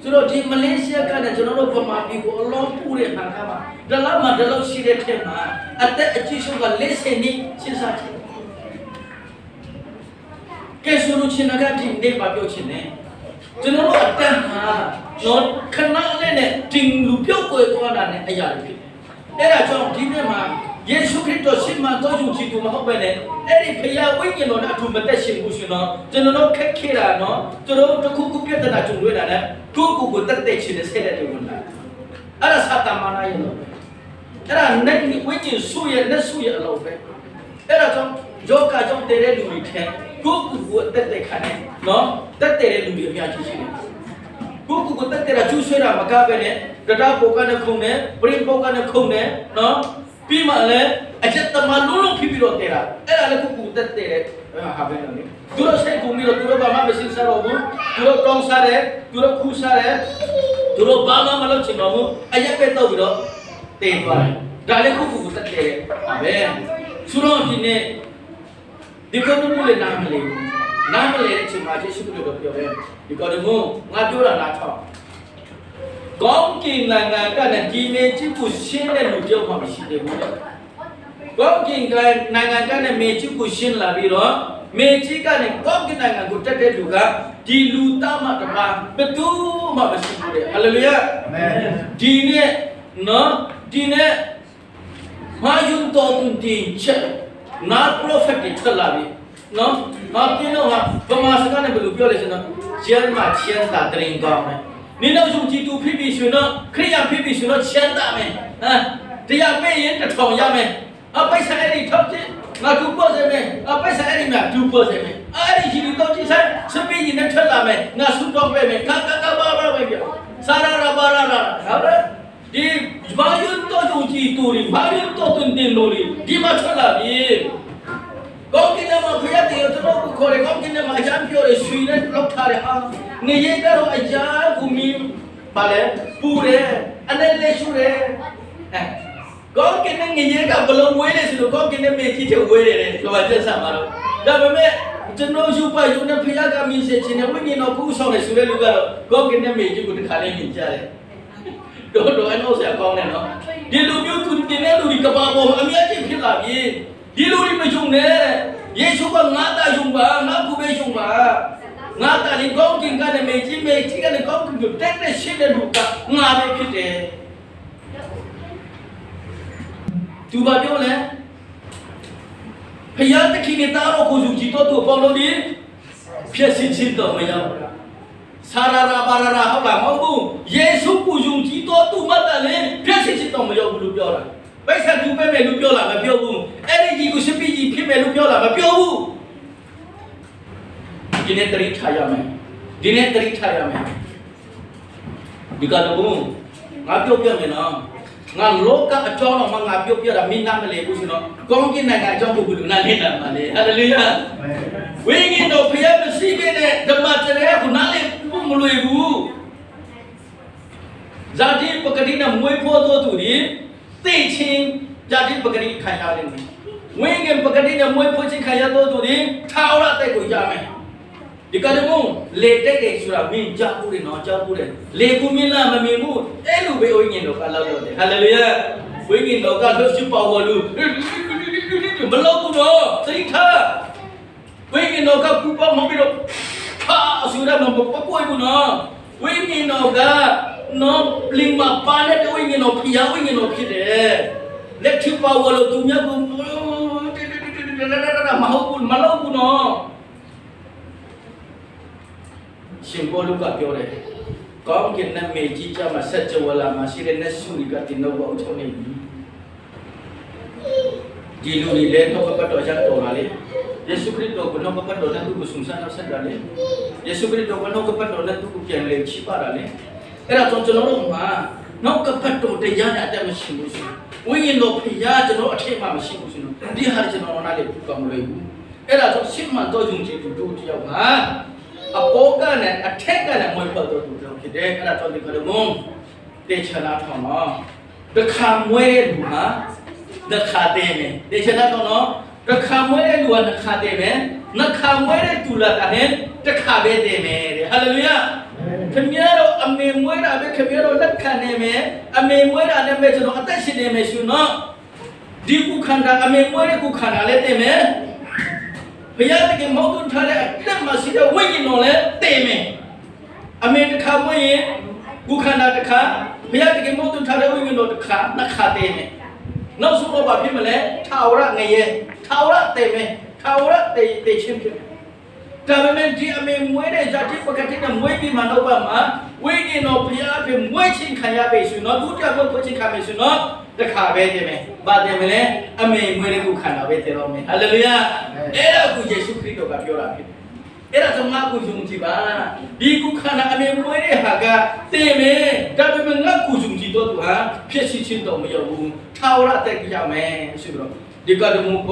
ဆိုတော့ဒီမလေးရှားကလည်းကျွန်တော်တို့ဗမာပြည်ကိုအလုံးပူတဲ့ခါမှာဒလမှာဒလောက်ရှိတဲ့ထက်မှာအသက်အကြီးဆုံးက40နှစ်စဉ်းစားကြည့်ကဲဆိုလို့ချင်းကဒီနေ့ပါပြောချင်တယ်ကျွန်တော်တို့အတန်းမှာတော့ခဏလေးနဲ့တင်လူပြုတ်ကိုသွားတာနဲ့အရာတွေဖြစ်တယ်အဲ့ဒါကြောင့်ဒီနေ့မှာယေရှုခ ရစ်တော်ရှင်းမှတော့ယူကြည့်သူမဟုတ်ပဲနဲ့အဲ့ဒီဖျားဝိညာဉ်တော်နဲ့အထူးမသက်ရှင်ဘူးရှင်နော်ကျွန်တော်တို့ခက်ခဲတာနော်ကျွန်တော်တို့တစ်ခုခုပြဿနာကြုံတွေ့တာနဲ့ကိုကိုတက်တဲ့ရှင်နဲ့ဆက်တဲ့ဝင်လာအဲ့ဒါသတ္တမနာရဲ့နော်အဲ့ဒါနဲ့ဝိညာဉ်ဆူရဲ့နဲ့ဆူရဲ့အလုပ်ပဲအဲ့ဒါကြောင့်ယောဂကြောင့်တည်တဲ့လူတွေထဲကိုကိုတက်တဲ့ခါနဲ့နော်တက်တဲ့လူတွေအများကြီးရှိတယ်ကိုကိုတက်တဲ့ကျူးဆွဲတာမကားပဲနဲ့တရားပုတ်ကနေခုံနေပရိပုတ်ကနေခုံနေနော်ပြီးမှလည်းအချက်တမလုံးဖြစ်ပြီးတော့တဲ့တာအဲ့ဒါလည်းကိုတက်တဲ့ဟာပဲနော်သူတို့စိတ်ကူပြီးတော့သူတို့ဘာမှမစင်စားတော့ဘူးသူတို့တောင်းစားတယ်သူတို့ခူးစားတယ်သူတို့ဘာမှမလုပ်ချင်တော့ဘူးအရက်ပဲတော့ပြီးတော့တင်သွားတယ်ဒါလည်းကိုတက်တဲ့ဟာပဲဆိုတော့ဒီနေ့ဒီကုန်းမှုလည်းနားမလဲတဲ့အချိန်မှာယေရှုခရစ်တော်ပြောတယ်ဒီကုန်းမှုငါပြောတာလားထောက်ကောင်းကင်နိုင်ငံကလည်းဒီနေ့ကြည့်ဖို့ရှင်းတဲ့လူတယောက်မှမရှိသေးဘူးကောင်းကင်နိုင်ငံကလည်းမေကြည့်ဖို့ရှင်းလာပြီးတော့မေကြီးကလည်းကောင်းကင်နိုင်ငံကိုတက်တဲ့လူကဒီလူသားမှတပါဘယ်သူမှမရှိဘူးတဲ့ဟာလေလုယာအာမင်ဒီနေ့နော်ဒီနေ့မာယွန်တော်တွင်တင်ချက်နာပရိုဖက်တွေထွက်လာပြီနော်ငါပြင်းတော့ဗမာစကားနဲ့ဘယ်လိုပြောလဲဆိုတော့ကျမ်းမှာချမ်းသာတရင်ကောင်းတယ်နင်တို့ယုံကြည်သူဖြစ်ပြီးဆိုတော့ခရိယာဖြစ်ပြီးဆိုတော့ချမ်းသာမယ်ဟမ်တရားပေးရင်တစ်ထောင်ရမယ်အပိဿအဲ့ဒီထောက်ချင်းငါဒူပေါ်စေမယ်အပိဿအဲ့ဒီမှာဒူပေါ်စေမယ်အဲ့ဒီရှိတော့ကြည့်ဆိုင်စပင်းနဲ့ထွက်လာမယ်ငါဆုတော့ပေးမယ်ကဘာပဲပြောစာရာဘာရာဟုတ်လားဒီဘာယွန်းတော့ယုံကြည်သူတွေဘာယွန်းတော့တင်တယ်လို့ဒီမှာထွက်လာပြီကောင်းကင်မှာဖျက်တယ်တော့ကိုခေါ်တယ်ကောင်းကင်မှာအချမ်းပြောတယ်ရွှေနဲ့လောက်ထားတယ်ဟာနေရကတော့အချမ်းကူမီပါလေပူတယ်အနေနဲ့ရှူတယ်ကောင်းကင်နဲ့ငရေကဘလုံးဝဲတယ်ဆိုတော့ကောင်းကင်နဲ့မြေကြီးထဲဝဲတယ်ဆိုတော့ကျက်ဆံမှာတော့ဒါပေမဲ့ကျွန်တော်ယူပါယူနဲ့ဖျက်ကမြင်စေချင်တယ်ဝိညာဉ်တော်ကူးဆောင်တယ်ဆိုတဲ့လူကတော့ကောင်းကင်နဲ့မြေကြီးကိုတစ်ခါလေးမြင်ကြတယ်တော့အဲ့လိုဆရာကောင်းတယ်နော်ဒီလူမျိုးသူတင်တဲ့လူတွေကဘာပေါ်အများကြီးဖြစ်လာပြီဒီလူတွေမယုံနဲ့ယေရှုကငါတာယုံပါငါကူပဲယုံပါငါတာရင်ကောင်းကင်ကလည်းမေကြီးကလည်းကောင်းကင်ကိုတက်တဲ့ရှင်းတဲ့လူကငါပဲဖြစ်တယ်သူဘာပြောလဲဖယားတခင်နဲ့တားတော့ကိုယူကြည့်တော့သူပေါလို့ဒီဖြစ်စီချင်းတော့မရောက်စာရာဘာရာဟုတ်လားမဟုတ်ဘူးယေရှုကိုယူကြည့်တော့သူမှတ်တယ်လေဖြစ်စီချင်းတော့မရောက်ဘူးလို့ပြောတာပိဿတူပဲမယ်လို့ပြောလာမပြောဘူးအဲ့ဒီကြီးကိုစပီကြီးဖြစ်မယ်လို့ပြောလာမပြောဘူးဒီနေ့တရိထားရမယ်ဒီကတော့ငါပြောပြမယ်နော်ငါလောကအကြောင်းတော့ငါပြောပြတာမင်းနားမလဲဘူးဆိုတော့ကောင်းကင်နိုင်ငံအကြောင်းကိုဘုရားနဲ့နားမလဲဟာလေလုယာဝိညာဉ်တော်ဖျက်မရှိခဲ့တဲ့ဓမ္မတရားကိုနားလေမလွယ်ဘူးဇာတိပကတိနဲ့မွေးဖို့တော်သူတွေသိချင်းဇာတိပကတိခံရတယ်ဝိညာဉ်ပကတိနဲ့မွေးဖို့ချင်းခံရတော်သူတွေထာဝရတဲ့ကိုရမယ်ဒီကနေ့မို့လေတက်တယ်ဆိုတာမင်းကြောက်ဘူးနော်ကြောက်ဘူးတယ်လေကူမင်းလားမမြင်ဘူးအဲ့လိုပဲဝိညာဉ်တော်ကလောက်တော့တယ်ဟာလေလုယာဝိညာဉ်တော်ကလှုပ်ရှားပါဝလူမလောက်ဘူးတော့သိထားဝိညာဉ်တော်ကပူပေါင်းမပြီးတော့ဟာဆိုတာမပပွေးဘူးနော်ဝိညာဉ်တော်ကနော်လင်မပါတဲ့ဝိညာဉ်တော်ဖျားဝိညာဉ်တော်ဖြစ်တယ်လက်ထပါဝလူသူများကမဟုတ်ဘူးမလောက်ဘူးနော်ရှင်ဘောလူကပြောတယ်ကောင်းကင်နဲ့မြေကြီးကြမှာဆက်ကြဝလာမှာရှိတဲ့နတ်ရှုတွေကတင်တော့ဘောချုံနေပြီဒီလူတွေလည်းတော့ပတ်တော်ချက်တော်လာလေယေရှုခရစ်တော်ကတော့ပတ်တော်နဲ့သူ့ကိုဆုံဆန်းနောက်ဆက်လာလေယေရှုခရစ်တော်ကတော့ပတ်တော်နဲ့သူ့ကိုပြန်လေချိပါလာလေအဲ့ဒါကြောင့်ကျွန်တော်တို့မှာနောက်ကပတ်တော်တရားနဲ့အတက်မရှိဘူးဆိုဝိညာဉ်တော်ဖျားကျွန်တော်အထက်မှာမရှိဘူးဆိုတော့ဒီဟာကျွန်တော်နားလေပူကမလို့ဘူးအဲ့ဒါကြောင့်ရှင်းမှတော့ယုံကြည်သူတို့တယောက်ကအပေါ်ကနဲ့အထက်ကနဲ့မွေးဖို့တော်သူတို့ဖြစ်တယ်အဲ့ဒါကြောင့်ဒီကနေ့မို့တေချာနာထောင်းတော့တခါမွေးတဲ့လူဟာတခါတည်းနဲ့တေချာနာထောင်းတော့တခါမွေးတဲ့လူကတခါတည်းပဲနှစ်ခါမွေးတဲ့သူလာတဲ့တခါပဲတည်းမယ်တဲ့ဟာလေလုယာခင်ဗျားတို့အမေမွေးတာပဲခင်ဗျားတို့လက်ခံနေမယ်အမေမွေးတာနဲ့ပဲကျွန်တော်အသက်ရှင်နေမယ်ရှင်နော်ဒီကုခန္ဓာအမေမွေးတဲ့ကုခန္ဓာလည်းတည်မယ်ဘုရားတကယ်မောက်တွန်းထားတဲ့အတက်မရှိတဲ့ဝိညာဉ်တော်လည်းတည်မယ်အမေတစ်ခါမွေးရင်ကုခန္ဓာတစ်ခါဘုရားတကယ်မောက်တွန်းထားတဲ့ဝိညာဉ်တော်တစ်ခါနှစ်ခါတည်မယ် နောက်ဆုံးတော့ဘာဖြစ်မလဲထာဝရငရဲထာဝရတေမေထာဝရတေချင်းဖြစ်ဒါပေမဲ့ဒီအမေမွေးတဲ့ဇာတိပကတိနဲ့မွေးပြီးမှတော့ပါမှာဝိညာဉ်တော်ဘုရားဖြစ်မွေးချင်းခံရပြီဆိုတော့ဒုတိယဘုရားချင်းခံပြီဆိုတော့တခါပဲတည်းမယ်ဘာတယ်မလဲအမေမွေးတဲ့ခုခံတာပဲတည်တော့မယ်ဟာလေလုယာအဲ့ဒါကိုယေရှုခရစ်တော်ကပြောတာဖြစ်အဲ့ဒါကြောင့်ငါကိုယုံကြည်ပါဒီခုခန္ဓာအမေမွေးတဲ့ဟာကတည်မယ်ဒါပေမဲ့ငါကိုယုံကြည်တော့သူဟာဖြစ်ရှိချင်းတော့မရောက်ဘူးထာဝရတက်ကြရမယ်ဆိုတော့ဒီကတည်းက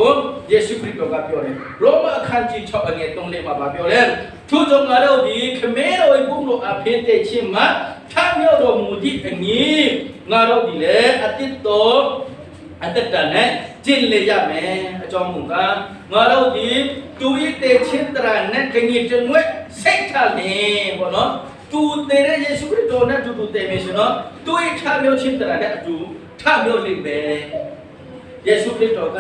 ယေရှုခရစ်တော်ကပြောတယ်ရောမအခန်းကြီး6အငယ်3လေးမှာပြောတယ်ထို့ကြောင့်ငါတို့ဒီခမဲတော်ဘုံတော်အဖေးတဲ့ချင်းမှာထမြောက်တော်မူသည့်အငြင်းငါတို့ဒီလေအတိတ်တော်အတ္တနဲ့ကျင့်လေရမယ်အကြောင်းမူကားငါတို့ဒီသူ၏တဲ့ချင်းတရာနဲ့ခငြင်းတွဲစိတ်ထားနေဘောနော်သူတည်တဲ့ယေရှုခရစ်တော်နဲ့တူတည်မယ်ဆိုတော့သူ၏ထမြောက်ချင်းတရာနဲ့အတူထမြောက်လိမ့်မယ်ယေရှုခရစ်တော်က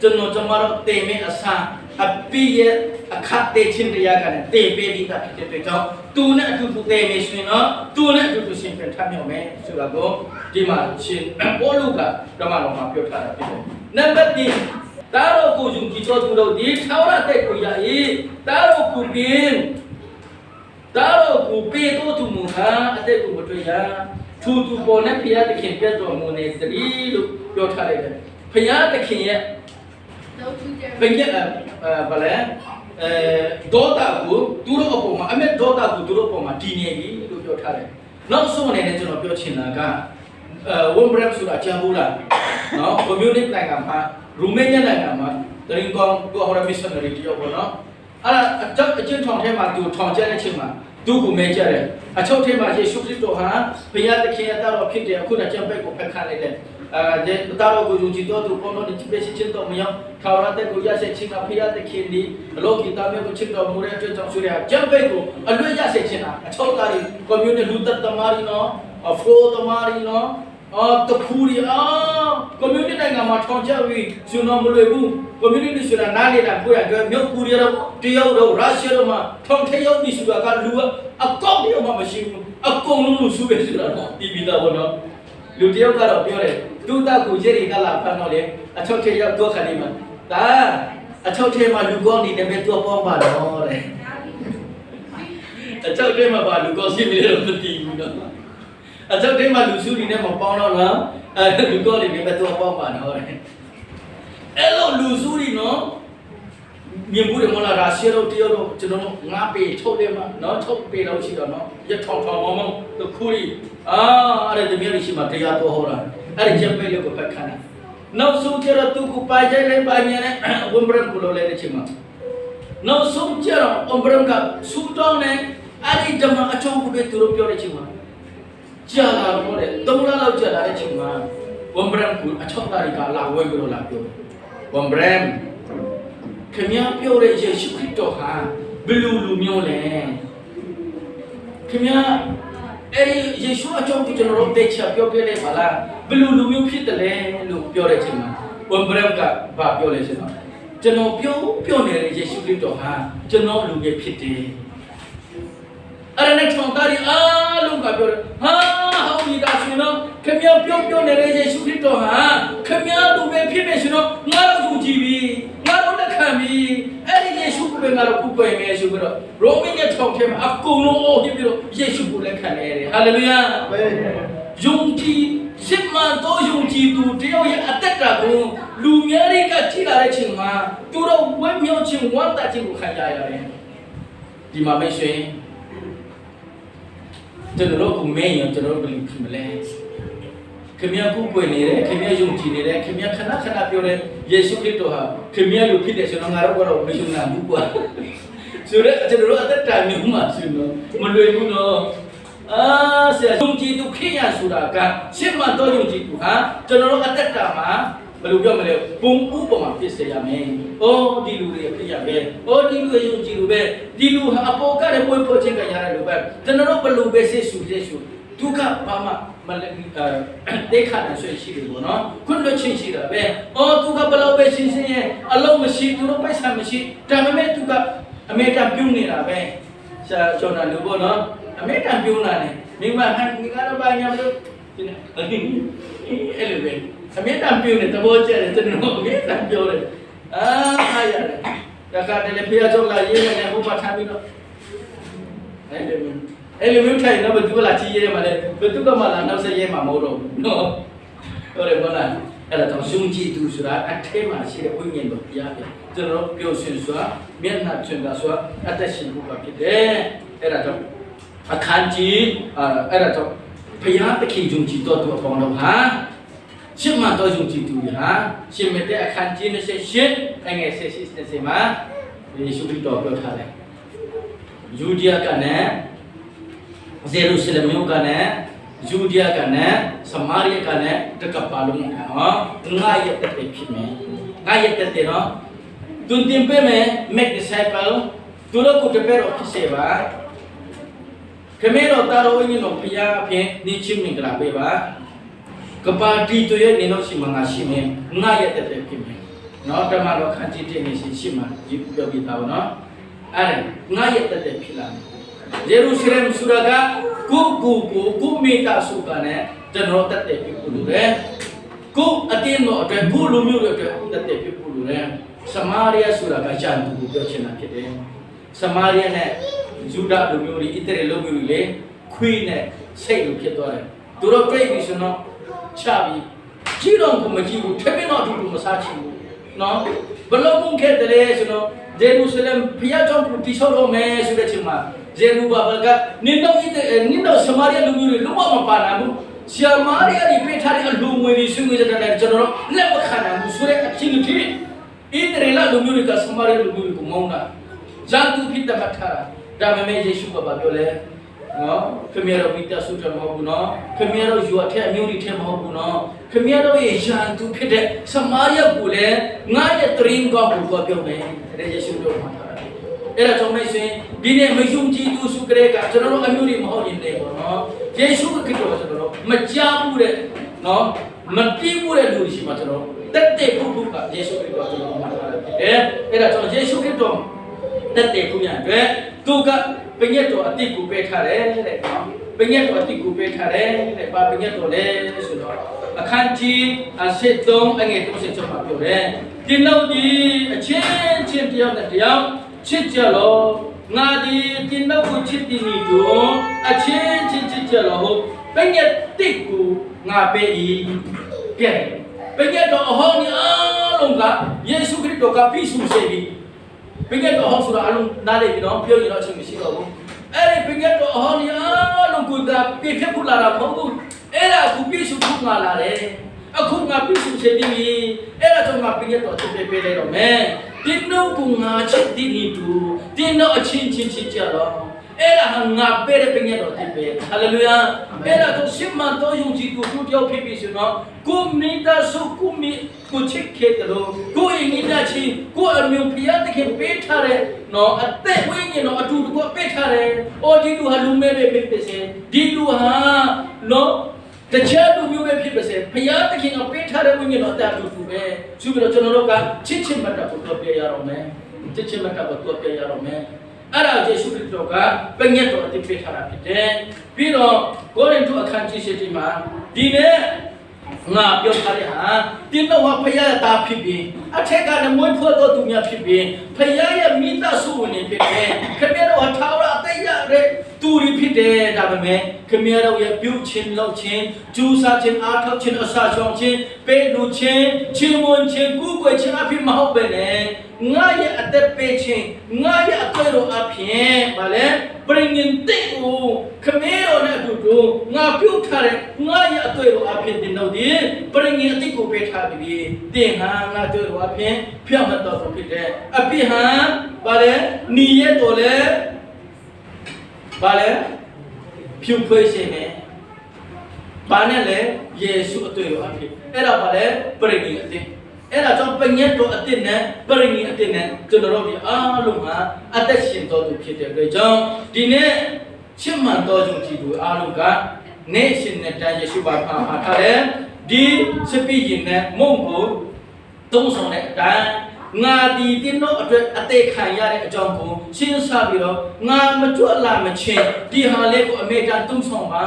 ကျွန်တော်ကျမတို့တည်မယ်အစားအပိရဲ့အခတ်တဲ့ချင်းတရားကလည်းတည်ပေးပြီးသားဖြစ်တဲ့အတွက်ကြောင့်သူနဲ့အတူတူတည်မယ်ဆိုရင်တော့သူနဲ့အတူတူရှင်ပြန်ထမြောက်မယ်ဆိုတာကိုဒီမှာရှင်ပေါလုကဓမ္မတော်မှာပြောထားတာဖြစ်တယ်။နံပါတ်1တာတော်ကိုယုံကြည်သောသူတို့ဒီထာဝရတဲ့ကိုရ၏တာတော်ကိုပင်တာတော်ကိုပေးတော်သူမူဟာအသက်ကိုမတွေ့ရသူသူပေါ်နဲ့ဖျားသခင်ပြတ်တော်မူနေသတည်းလို့ပြောထားလိုက်တယ်။ဖျားသခင်ရဲ့ဘယ်ကဘာလဲဒေါတာကိုသူတို့အပေါ်မှာအမေဒေါတာကိုသူတို့အပေါ်မှာတည်နေပြီလို့ပြောထားတယ်။နောက်ဆုံးအနေနဲ့ကျွန်တော်ပြောချင်တာကဝန်ဘရက်ဆိုတာဂျမ်ဘူလာနော်ကွန်မြူနတီနိုင်ငံမှာရူမေးနီးယားနိုင်ငံမှာတရင်ကောင်ကိုဟောရမစ်ရှင်နရီတယောက်ပေါ့နော်အဲ့ဒါအချင်းထောင်ထဲမှာသူထောင်ကျတဲ့အချိန်မှာသူ့ကိုမဲကြတယ်အချုပ်ထဲမှာယေရှုခရစ်တော်ဟာဘုရားသခင်ရဲ့တာတော်ဖြစ်တယ်အခုနကျမ်းပိတ်ကိုဖက်ခတ်လိုက်တယ်ဒီတာတော်ကိုယုံကြည်တော်သူပေါ်တော့ဒီပဲရှိချင်းတော်မယောထာဝရတဲ့ကိုရစေချင်းကဘုရားသခင်ဒီအလောကီတာမျိုးကိုချစ်တော်မူတဲ့အတွက်ကြောင့်ဆိုရကျမ်းပိတ်ကိုအလွတ်ရစေချင်းတာအချုပ်သားတွေကွန်မြူနတီလူသက်သမားတွေနော်အဖိုးသမားတွေနော်တခုရီကွန်မြူနတီနိုင်ငံမှာထောင်ချပြီးရှင်တော်မလွယ်ဘူးကွန်မြူနတီဆိုတာနားနေတာကိုရအတွက်မြို့ကူရီတော့တရုတ်တော့ရုရှားတော့မှထောင်ထရောက်ပြီးဆိုတာကလူအကောက်တယောက်မှမရှိဘူးအကုန်လုံးလူစုပဲဆိုတာတော့ဒီပြီးသားဘောနော်လူတယောက်ကတော့ပြောတယ်သူ့တပ်ကိုဂျေရီကလာဖန်တော့လေအချုပ်ထဲရောက်တော့ခဏမှာဒါအချုပ်ထဲမှာလူကောင်းနေတယ်ပဲသူ့ပေါင်းပါတော့တဲ့အချုပ်ထဲမှာပါလူကောင်းရှိနေတော့မတည်ဘူးနော်အချုပ်ထဲမှာလူစုနေနဲ့မပေါင်းတော့လားလူကောင်းနေတယ်ပဲသူ့ပေါင်းပါတော့အဲ့လိုလူစုနေနော်မြင်ဘူးတယ်မလားရာရှီရောတယောက်တော့ကျွန်တော်ငါပေထုတ်တယ်မှာနော်ထုတ်ပေတော့ရှိတော့နော်ရထောင်ထောင်မောင်းတခုရီအဲ့ဒါတမျိုးရှိမှတရားတော်ဟောတာအဲ့ဒီချက်ပဲလို့ကိုဖက်ခဏနောက်ဆုံးကျတော့သူကိုပါကြလဲပါမြင်နဲ့ဝန်ဘရန်ကိုလိုလဲတဲ့ချိန်မှာနောက်ဆုံးကျတော့ဝန်ဘရန်ကဆူတောင်းနေအဲ့ဒီဓမ္မအချောင်းကိုပဲသူတို့ပြောတဲ့ချိန်မှာကြာလာတော့တဲ့3လလောက်ကြာလာတဲ့ချိန်မှာဝန်ဘရန်ကိုအချောင်းသားတွေကလာဝဲပြီးတော့လာပြောဝန်ဘရန်ခင်ဗျားပြောတဲ့ယေရှုခရစ်တော်ဟာဘယ်လိုလူမျိုးလဲခင်ဗျားအဲ့ဒီယေရှုအကြောင်းကိုကျွန်တော်တို့သိချပြောပြလိုက်ပါလားဘယ်လိုလူမျိုးဖြစ်တယ်လဲလို့ပြောတဲ့အချိန်မှာဝန်ဘရက်ကဘာပြောလဲဆိုတော့ကျွန်တော်ပြောနေတဲ့ယေရှုခရစ်တော်ဟာကျွန်တော်လူမျိုးဖြစ်တယ်အဲ့ဒါနဲ့ထောင်သားတွေအားလုံးကပြောတယ်ဟာဟောဒီဒါဆိုတော့ခင်ဗျားပြောနေတဲ့ယေရှုခရစ်တော်ဟာခင်ဗျားလူမျိုးဖြစ်နေဆိုတော့ငါတို့ယူကြည့်ပြီငါတို့လက်ခံပြီအဲ့ဒီယေရှုကိုလည်းငါတို့ခုပွင့်မယ်ဆိုပြီးတော့ရိုမင်းရဲ့ထောင်ထဲမှာအကုန်လုံးအော်ပြီးတော့ယေရှုကိုလက်ခံရတယ်ဟာလေလုယာယုံကြည်စစ်မှန်သောယုံကြည်သူတယောက်ရဲ့အသက်တာကိုလူများတွေကကြည့်လာတဲ့ချိန်မှာသူတို့ဝမ်းမြောက်ခြင်းဝမ်းသာခြင်းကိုခံရရတယ်ဒီမှာမိတ်ဆွေကျွန်တော်ကိုမင်းရင်ကျွန်တော်ဘယ်လိုဖြစ်မလဲခင်ဗျားကိုပွင့်နေတယ်ခင်ဗျားယုံကြည်နေတယ်ခင်ဗျားခဏပြောတယ်ယေရှုခရစ်တော်ဟာခင်ဗျားလူဖြစ်တယ်ဆိုတော့ငါတို့ကတော့မယုံနိုင်ဘူးကွာဆိုတော့ကျွန်တော်အသက်တာမျိုးမှာဆိုတော့မလွယ်ဘူးနော်ဆရာယုံကြည်သူခင်ရဆိုတာကရှင်းမှတော့ယုံကြည်သူဟာကျွန်တော်အသက်တာမှာဘယ်လိုပြောမလဲပုံဥပမာဖြစ်စေရမယ်။အော်ဒီလူတွေဖြစ်ရမယ်။အော်ဒီလူယုံကြည်လို့ပဲဒီလူဟာအပေါ်ကလည်းပွင့်ဖို့ချင်းကရတဲ့လူပဲကျွန်တော်ဘယ်လိုပဲဆက်ရှုဒုက္ခဘာမှမလဲတေခါနဲ့ဆွေးရှိတယ်ပေါ့နော်ခွန်းလွှတ်ချင်းရှိတာပဲအော်သူကဘယ်လိုပဲရှင်းရဲ့အလုံးမရှိသူတို့ပိုက်ဆံမရှိဒါပေမဲ့သူကအမေရိကန်ပြုံးနေတာပဲဆရာကျော်နာလူပေါ့နော်အမေရိကန်ပြုံးလာတယ်မိမဟန်ဒီကတော့ဘာညာမလို့အဲ့လိုပဲ အမြဲတမ်းပြုနေတဘောကျတယ်ကျွန်တော်အမြဲတမ်းပြောတယ်အားရတယ်ဒါကတည်းကဖျားချုပ်လာရေးနေဟိုမှာထားပြီးတော့အဲ့လိုမျိုးထိုင်တော့ဘယ်သူကလာချီးရဲမှာလဲဘယ်သူကမှလာနောက်ဆက်ရဲမှာမဟုတ်တော့ဘူးနော်ဟုတ်တယ်ဘောလားအဲ့ဒါတော့ရှုံးကြည့်သူဆိုတာအထဲမှာရှိတဲ့ဝိညာဉ်တော်ဘုရားပဲကျွန်တော်ပြောရှင်ဆိုတာမျက်နှာချွင်တာဆိုတာအသက်ရှင်ဖို့ဖြစ်တယ်အဲ့ဒါတော့အခန်းကြီးအဲ့ဒါတော့ဘုရားသခင်ယုံကြည်တော်သူအပေါင်းတို့ဟာရှင်းမှန်တော်ယုံကြည်သူတွေဟာရှင်မြတ်တဲ့အခန်းကြီး28အငယ်16မှာယေရှုခရစ်တော်ပြောထားတယ်ယူဒယာကနဲ့ဂျေရုဆလင်မြို့ကနဲ့ယူဒယာကနဲ့စမာရိယကနဲ့တကပါလုံးနော်ငါရဲ့တက်တဲ့ဖြစ်မယ်ငါရဲ့တက်တဲ့နော်သူတင်ပေးမယ် make disciple သူတို့ကိုတပည့်တော်ဖြစ်စေပါခမဲတော်တာတော်ဝိညာဉ်တော်ဖျားအပြင်နေချင်းမင်္ဂလာပေးပါကပါတီတို့ရဲ့နေလို့ရှိမှငါရှိမယ်ငါရဲ့တက်တဲ့ဖြစ်မယ်နော်တမတော်ခန်းကြည့်တဲ့နေရှိမှဒီပြောပြတာနော်အဲ့ငါရဲ့တက်တဲ့ဖြစ်လာယေရုရှလင်ဆိုတာကကိုမိသားစုကနဲ့ကျွန်တော်တက်တဲ့ဖြစ်လို့လေကိုအတင်းတော်အတွက်ကိုလူမျိုးတွေအတွက်တက်တဲ့ဖြစ်လို့လေစမာရိယဆိုတာကရှာသူကိုပြောချင်တာဖြစ်တယ်စမာရိယနဲ့ယူဒလူမျိုးတွေဣသရေလလူမျိုးတွေလေခွေးနဲ့စိတ်လိုဖြစ်သွားတယ်သူတို့ပြိပြီဆိုတော့ချပြီးကြီးတော်ကိုမကြည့်ဘူးထပ်ပြီးတော့သူမစားချင်ဘူးနော်ဘလို့မှုခဲ့တယ်ဆိုတော့ဂျေရုဆလင်ဖျားကြောင့်တိဆောက်တော့မယ်ဆိုတဲ့ချိန်မှာဂျေရုဘာဘကနင်တော့စမာရိယလူမျိုးတွေလုံးဝမပါနိုင်ဘူးစမာရိယတွေပေးထားတဲ့အလူငွေတွေဆွေးနွေးကြတယ်ကျွန်တော်လက်မခံနိုင်ဘူးဆိုတဲ့အဖြစ်အထိဣသရေလလူမျိုးတွေကစမာရိယလူမျိုးတွေကိုမုန်းတာဇာတုဖြစ်တဲ့ထားတာဒါပေမဲ့ယေရှုကပြောလဲနော်ခမရတော်မိသားစုတမဟုတ်ဘူးနော်ခမရတော်ယူအထက်အမျိုးတွေထဲမဟုတ်ဘူးနော်ခမရတော်ရဲ့ယန္တုဖြစ်တဲ့စမာရိယကိုလည်းငါရဲ့တရင်ကောင်းကိုပြောမယ်တဲ့ယေရှုပြောမှာထားတယ်အဲ့ဒါကြောင့်မရှိရင်ဒီနေ့မယုံကြည်သူစုကလေးကကျွန်တော်တို့အမျိုးတွေမဟုတ်ရင်လေပေါ့နော်ယေရှုခရစ်တော်ကျွန်တော်တို့မကြားဘူးတဲ့နော်မသိဘူးတဲ့လူရှိမှကျွန်တော်တက်တဲ့ပုဂ္ဂိုလ်ကယေရှုခရစ်တော်ကျွန်တော်မှာထားတယ်ဖြစ်တယ်အဲ့ဒါကြောင့်ယေရှုခရစ်တော်တက်တဲ့ခုရအတွက်သူကပညတ်တော်အတိတ်ကိုပေးထားတယ်တဲ့နော်ပညတ်တော်အတိတ်ကိုပေးထားတယ်တဲ့ဘာပညတ်တော်လဲဆိုတော့အခန်းကြီး73အငယ်36မှာပြောတယ်ဒီနောက်ဒီအချင်းချင်းတယောက်နဲ့တယောက်ချစ်ကြလို့ငါဒီဒီနောက်ကိုချစ်တည်နေတော့အချင်းချင်းချစ်ကြလို့ဟုတ်ပညတ်တိတ်ကိုငါပေး၏ကဲပညတ်တော်အဟောင်းကြီးအားလုံးကယေရှုခရစ်တော်ကပြည့်စုံစေပြီပညတ်တော်ဟောဆိုတာအလုံးနားလေပြီနော်ပြောရင်တော့အချိန်မရှိတော့ဘူးအဲ့ဒီပညတ်တော်ဟောနေအားလုံးကိုဒါပြည့်ဖြတ်ဖို့လာတာမဟုတ်ဘူးအဲ့ဒါအခုပြည့်စုံဖို့ငါလာတယ်အခုငါပြည့်စုံစေပြီအဲ့ဒါကြောင့်ငါပညတ်တော်ချစ်ပေးလိုက်တော့မယ်တင်းတော့ကိုငါချစ်တည်နေတူတင်းတော့အချင်းချင်းချစ်ကြတော့အဲ့ဒါဟာငါပေးတဲ့ပညတ်တော်တင်ပေးဟာလေလုယာအဲ့ဒါတော့ရှင်းမှတော့ယုံကြည်သူတို့ကြောက်ဖြစ်ပြီဆိုတော့ကိုမိသားစုကိုချစ်ခဲ့တယ်လို့ကိုအင်းကြီးတဲ့ချင်းကိုအမျိုးဖျားတခင်ပေးထားတဲ့နော်အသက်ဝိညာဉ်တော်အတူတူပေးထားတယ်။အော်ဒီလူဟာလူမဲပဲဖြစ်ပါစေ။ဒီလူဟာနော်တခြားလူမျိုးပဲဖြစ်ပါစေ။ဖျားတခင်ကပေးထားတဲ့ဝိညာဉ်တော်အတူတူပဲ။ဆိုပြီးတော့ကျွန်တော်တို့ကချစ်ချင်းမတ်တာကိုတော့ပြရအောင်မယ်။ချစ်ချင်းမတ်တာကိုတော့ပြရအောင်မယ်။အဲ့ဒါယေရှုခရစ်တော်ကပညတ်တော်အတိတ်ပေးထားတာဖြစ်တယ်။ပြီးတော့ကိုရိန္သုအခန်းကြီး7မှာဒီနေ့ငါပြောထားတဲ့ဟာတင်းတော့ဖယားတာဖြစ်ပြီးအထက်ကလည်းမွေးဖွားတော်သူများဖြစ်ပြီးဖယားရဲ့မိသားစုဝင်တွေဖြစ်တယ်ခင်ဗျားတို့ဟာထာဝရအသက်ရတဲ့သူတွေဖြစ်တယ်ဒါပေမဲ့ခင်ဗျားတို့ရဲ့ပြုခြင်းလုပ်ခြင်းကြိုးစားခြင်းအားထုတ်ခြင်းအစာရှောင်ခြင်းပေးလူခြင်းချီးမွမ်းခြင်းကူးကွယ်ခြင်းအဖြစ်မဟုတ်ပဲနဲ့ငါရဲ့အသက်ပေးခြင်းငါရဲ့အသွေးတော်အဖြစ်ဗာလဲပရိညင်တဲ့ကိုခမဲတော်နဲ့အတူတူငါပြုတ်ထားတဲ့ငါရဲ့အသွေးတော်အဖြစ်တင်တော့ဒီပရိညင်အတိတ်ကိုပေးထားပြီးတင်ဟာငါတို့တော်အဖြစ်ဖြတ်မတော်ဆုံးဖြစ်တဲ့အဖြစ်ဟာဗာလဲညီရဲ့တော်လဲဗာလဲဖြူဖွေးခြင်းနဲ့ဘာနဲ့လဲယေရှုအသွေးတော်အဖြစ်အဲ့ဒါဗာလဲပရိညင်အတိတ်အဲ့ဒါကြောင့်ပညတ်တော်အစ်စ်နဲ့ပရိညင်အစ်စ်နဲ့ကျွန်တော်တို့ဒီအားလုံးဟာအသက်ရှင်တော်သူဖြစ်တဲ့အတွက်ကြောင့်ဒီနေ့ချစ်မှန်တော်သူကြည်သူအားလုံးကနေ့ရှင်နဲ့တန်ယေရှုပါဖာထားတယ်ဒီစပိရင်နဲ့မုံကိုသုံးဆောင်တဲ့အတိုင်းငါဒီတင်းတို့အတွက်အသေးခံရတဲ့အကြောင်းကိုရှင်းစားပြီးတော့ငါမကြွလာမချင်းဒီဟာလေးကိုအမေတန်သုံးဆောင်ပါ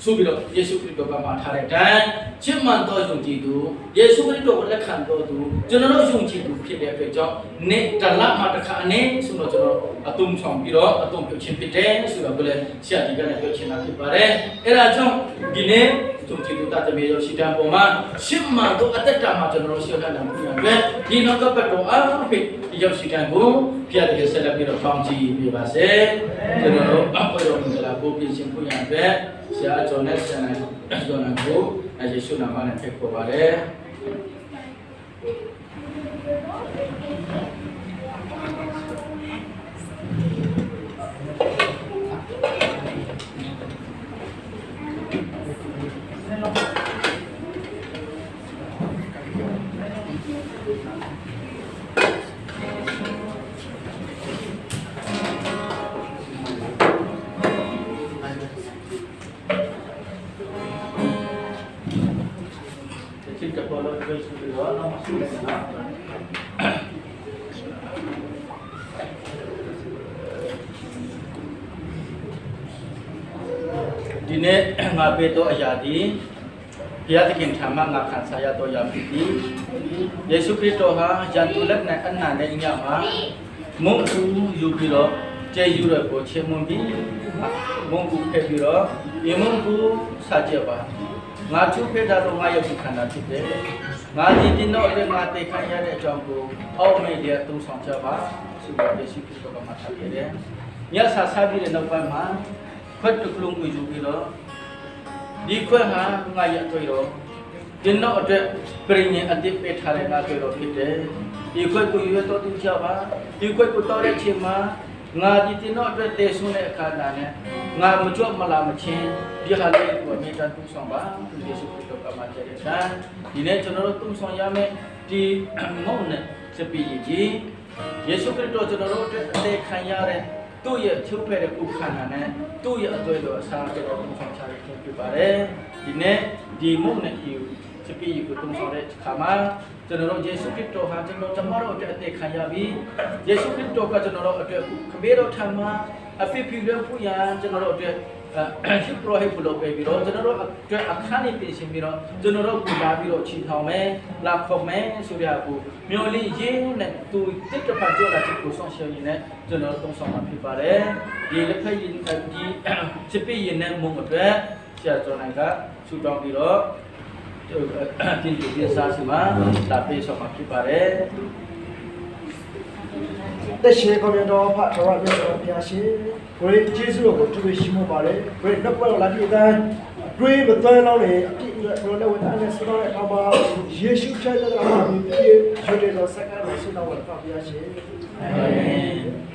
ဆိုပြီးတော့ယေရှုခရစ်တော်ကမှာထားတဲ့အတိုင်းချစ်မှန်သောယုံကြည်သူယေရှုခရစ်တော်ကိုလက်ခံတော်သူကျွန်တော်တို့ယုံကြည်သူဖြစ်တဲ့အတွက်ကြောင့်နေ့တလမှတစ်ခါနဲ့ဆိုတော့ကျွန်တော်အတုံးဆောင်ပြီးတော့အတုံးပြုခြင်းဖြစ်တယ်ဆိုတော့ဘယ်လဲဆရာကြီးကလည်းပြောချင်တာဖြစ်ပါတယ်အဲ့ဒါကြောင့်ဒီနေ့ယုံကြည်သူတတ်တဲ့ရောရှိတဲ့ပုံမှာချစ်မှန်သောအသက်တာမှာကျွန်တော်တို့ရှေ့ထားတဲ့ပုံရတဲ့ဒီနောက်ကပတ်တော်အားဖြင့်ဒီရောက်ရှိတဲ့ကိုဖျက်တဲ့ဆက်လက်ပြီးတော့ပေါင်းကြည့်ပြပါစေကျွန်တော်တို့အပေါ်တော်မင်္ဂလာပို့ပြခြင်းပုံရတဲ့ဆရာကျော်နဲ့ဆရာနိုင်ကျော်နိုင်ကိုယေရှုနာမနဲ့ဖိတ်ခေါ်ပါတယ်ဒီနေ့ငါပေးတော့အရာဒီဘုရားသခင်ထံမှငါခံစားရတော့ရပြီယေရှုခရစ်တော်ဟာယန်တူလက်နဲ့အနန္တနဲ့ညမှာမုန်းသူယူပြီးတော့ကျေးဇူးတော်ကိုချီးမွမ်းပြီးမုန်းကူဖက်ပြီးတော့ယမုန်းကူစာကြပါငါချူဖက်တာတော့ငါရောက်ခန္ဓာဖြစ်တယ်ငါဒီတင်တော့လည်းငါသိခံရတဲ့အကြောင်းကိုအောက်မေ့တဲ့သုံးဆောင်ကြပါဆိုတော့ယေရှုခရစ်တော်ကမှထားခဲ့တယ်ညစာစားပြီးတဲ့နောက်ပိုင်းမှာခွတ်တကလုံးကိုယူပြီးတော့ဒီခွတ်ဟာငါရတွေ့တော့ဒီနောက်အတွက်ပြင်ရင်အတိတ်ပေးထားတဲ့ငါတွေ့တော့ဖြစ်တယ်ဒီခွတ်ကိုယူရတော့သူကြပါဒီခွတ်ကိုတော်တဲ့ချိန်မှာငါဒီတင်တော့အတွက်တည်ဆွတဲ့အခါနဲ့ငါမကြွမလာမချင်းဒီဟာလေးကိုအမြဲတမ်းသူဆောင်ပါသူယေရှုခရစ်တော်ကမှကြတဲ့ဆန်ဒီနေ့ကျွန်တော်တို့သူဆောင်ရမယ်ဒီမုန်းနဲ့စပီကြီးယေရှုခရစ်တော်ကျွန်တော်တို့အတွက်အသေးခံရတဲ့သူ့ရဲ့ချုပ်ဖက်တဲ့ဥခန္ဓာနဲ့သူ့ရဲ့အတွေ့အကြုံအစားအသောက်ကိုဆောင်ချရဖြစ်ပါတယ်ဒီနေ့ဒီမုန်းနဲ့ယူစပီကိုတုံးဆောင်တဲ့ခါမှာကျွန်တော်တို့ယေရှုခရစ်တော်ဟာကျွန်တော်တို့အတွက်အသေးခံရပြီးယေရှုခရစ်တော်ကကျွန်တော်တို့အတွက်ခမေတော်ထံမှာအဖြစ်ပြုလို့ဖို့ရကျွန်တော်တို့အတွက်ရှိပရိုဟိပလိုပဲပြီးတော့ကျွန်တော်တို့အတွက်အခန်းလေးပြင်ဆင်ပြီးတော့ကျွန်တော်တို့ပူလာပြီးတော့ချီထောင်မယ်လာခေါ်မယ်ဆိုရကိုမျိုးလေးရင်းနဲ့သူတစ်တစ်ဖက်ကြောလာချစ်ကိုဆောင်ရှောင်းရင်းနဲ့ကျွန်တော်တို့တုံးဆောင်မှာဖြစ်ပါတယ်ဒီလက်ဖက်ရင်းဒီစပီရင်းနဲ့မုံအတွက်ဆရာကျော်နိုင်ကဆူတောင်းပြီးတော့တင်ပြပြစားစီမှာလာပေးဆောင်မှာဖြစ်ပါတယ် တက်ရှင်ကွန်ပျူတာဖတ်တော်ရပြောပြရှင်ကိုယ်ကျေးဇူးတော်ကိုတွေ့ရှိမှုပါတယ်ကိုယ်နောက်ပေါ်လာပြီးတိုင်းတွေ့မသွန်းလောင်းနေအပြည့်ကိုလည်းဝန်ထမ်းနဲ့ဆိုတော့အခါမှာယေရှုခရစ်တော်ကပြည့်ရွတ်တဲ့စကားကိုဆုတောင်းပါပြရှင်အာမင်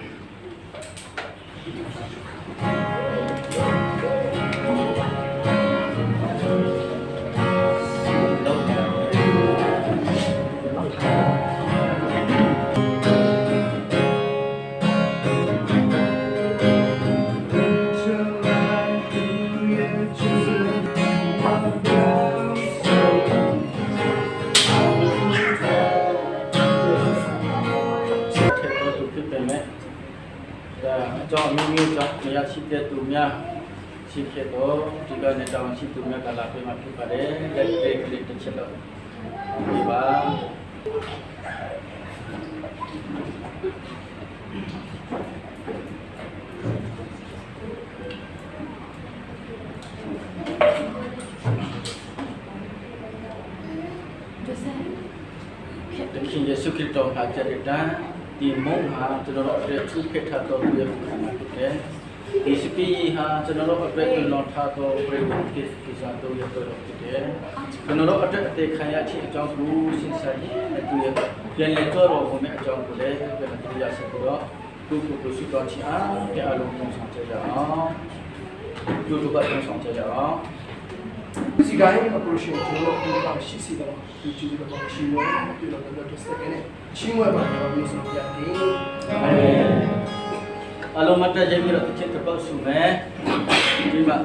ကြောင့်မျိုးကြောင့်နေရာရှိတဲ့သူများရှိခဲ့တော့ဒီကနေ့တောင်ရှိသူများကလာပေးမှဖြစ်ပါတယ်လက်သေးကလေးတစ်ချက်တော့ဒီပါတခင်ယေရှုခရစ်တော်ဟာကြတဲ့တန်ဒီမုံဟာကျွန်တော်တို့အတွက်သူဖက်ထားတော်ရဲ့ခန္ဓာဖြစ်တယ်ဒီစပီဟာကျွန်တော်တို့အတွက်ကျွန်တော်ထားတော်ပြည့်ဝကိစ္စတော်ရဲ့တော်ဖြစ်တယ်ကျွန်တော်တို့အတွက်အသေးခံရခြင်းအကြောင်းကိုရှင်းစာရေးသူရဲ့ပြန်လည်တော်တော်ဝင်အကြောင်းကိုလည်းပြန်လည်ရရှိပြီးတော့သူ့ကိုရှိတော်ချင်အားတဲ့အလုံးစုံဆောင်ကြရအောင်သူတို့ကဆောင်ကြရအောင်စီကိုင်းအပရိုရှင်ကျွန်တော်တို့ကရှိစီတော့ဒီကျူတော့ရှိရောပြလို့တော့စက်ကနေချင်းဝဲပါတော့မျိုးစုပြတယ်အာမင်အလုံးမတ်ကြိုင်ပြီးတော့တစ်ချက်တော့ဆုမယ်ဒီမှာ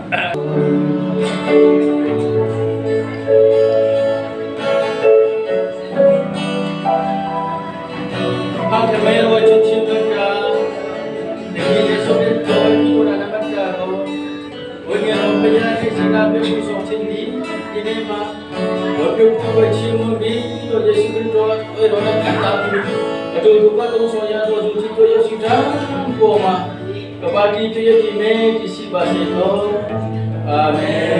ဘာကမဲရောချစ်ချစ်ကဒီလိုဆိုတဲ့တော့ဒီလိုနာမတာကိုဝိညာဉ်တော်ဘုရားရှိခိုး မှာဘုပြုတ်ဝဲချင်းမွန်ပြီးတော့ယေရှုခရစ်တော်အဲ့တော်နဲ့ခန္ဓာပြီးအတူတူကတော့ဆိုရတော့သူချစ်ကိုယေရှုတာပေါ်မှာကပါတီတည်းဒီမဲဒီစီပါစေတော့အာမင်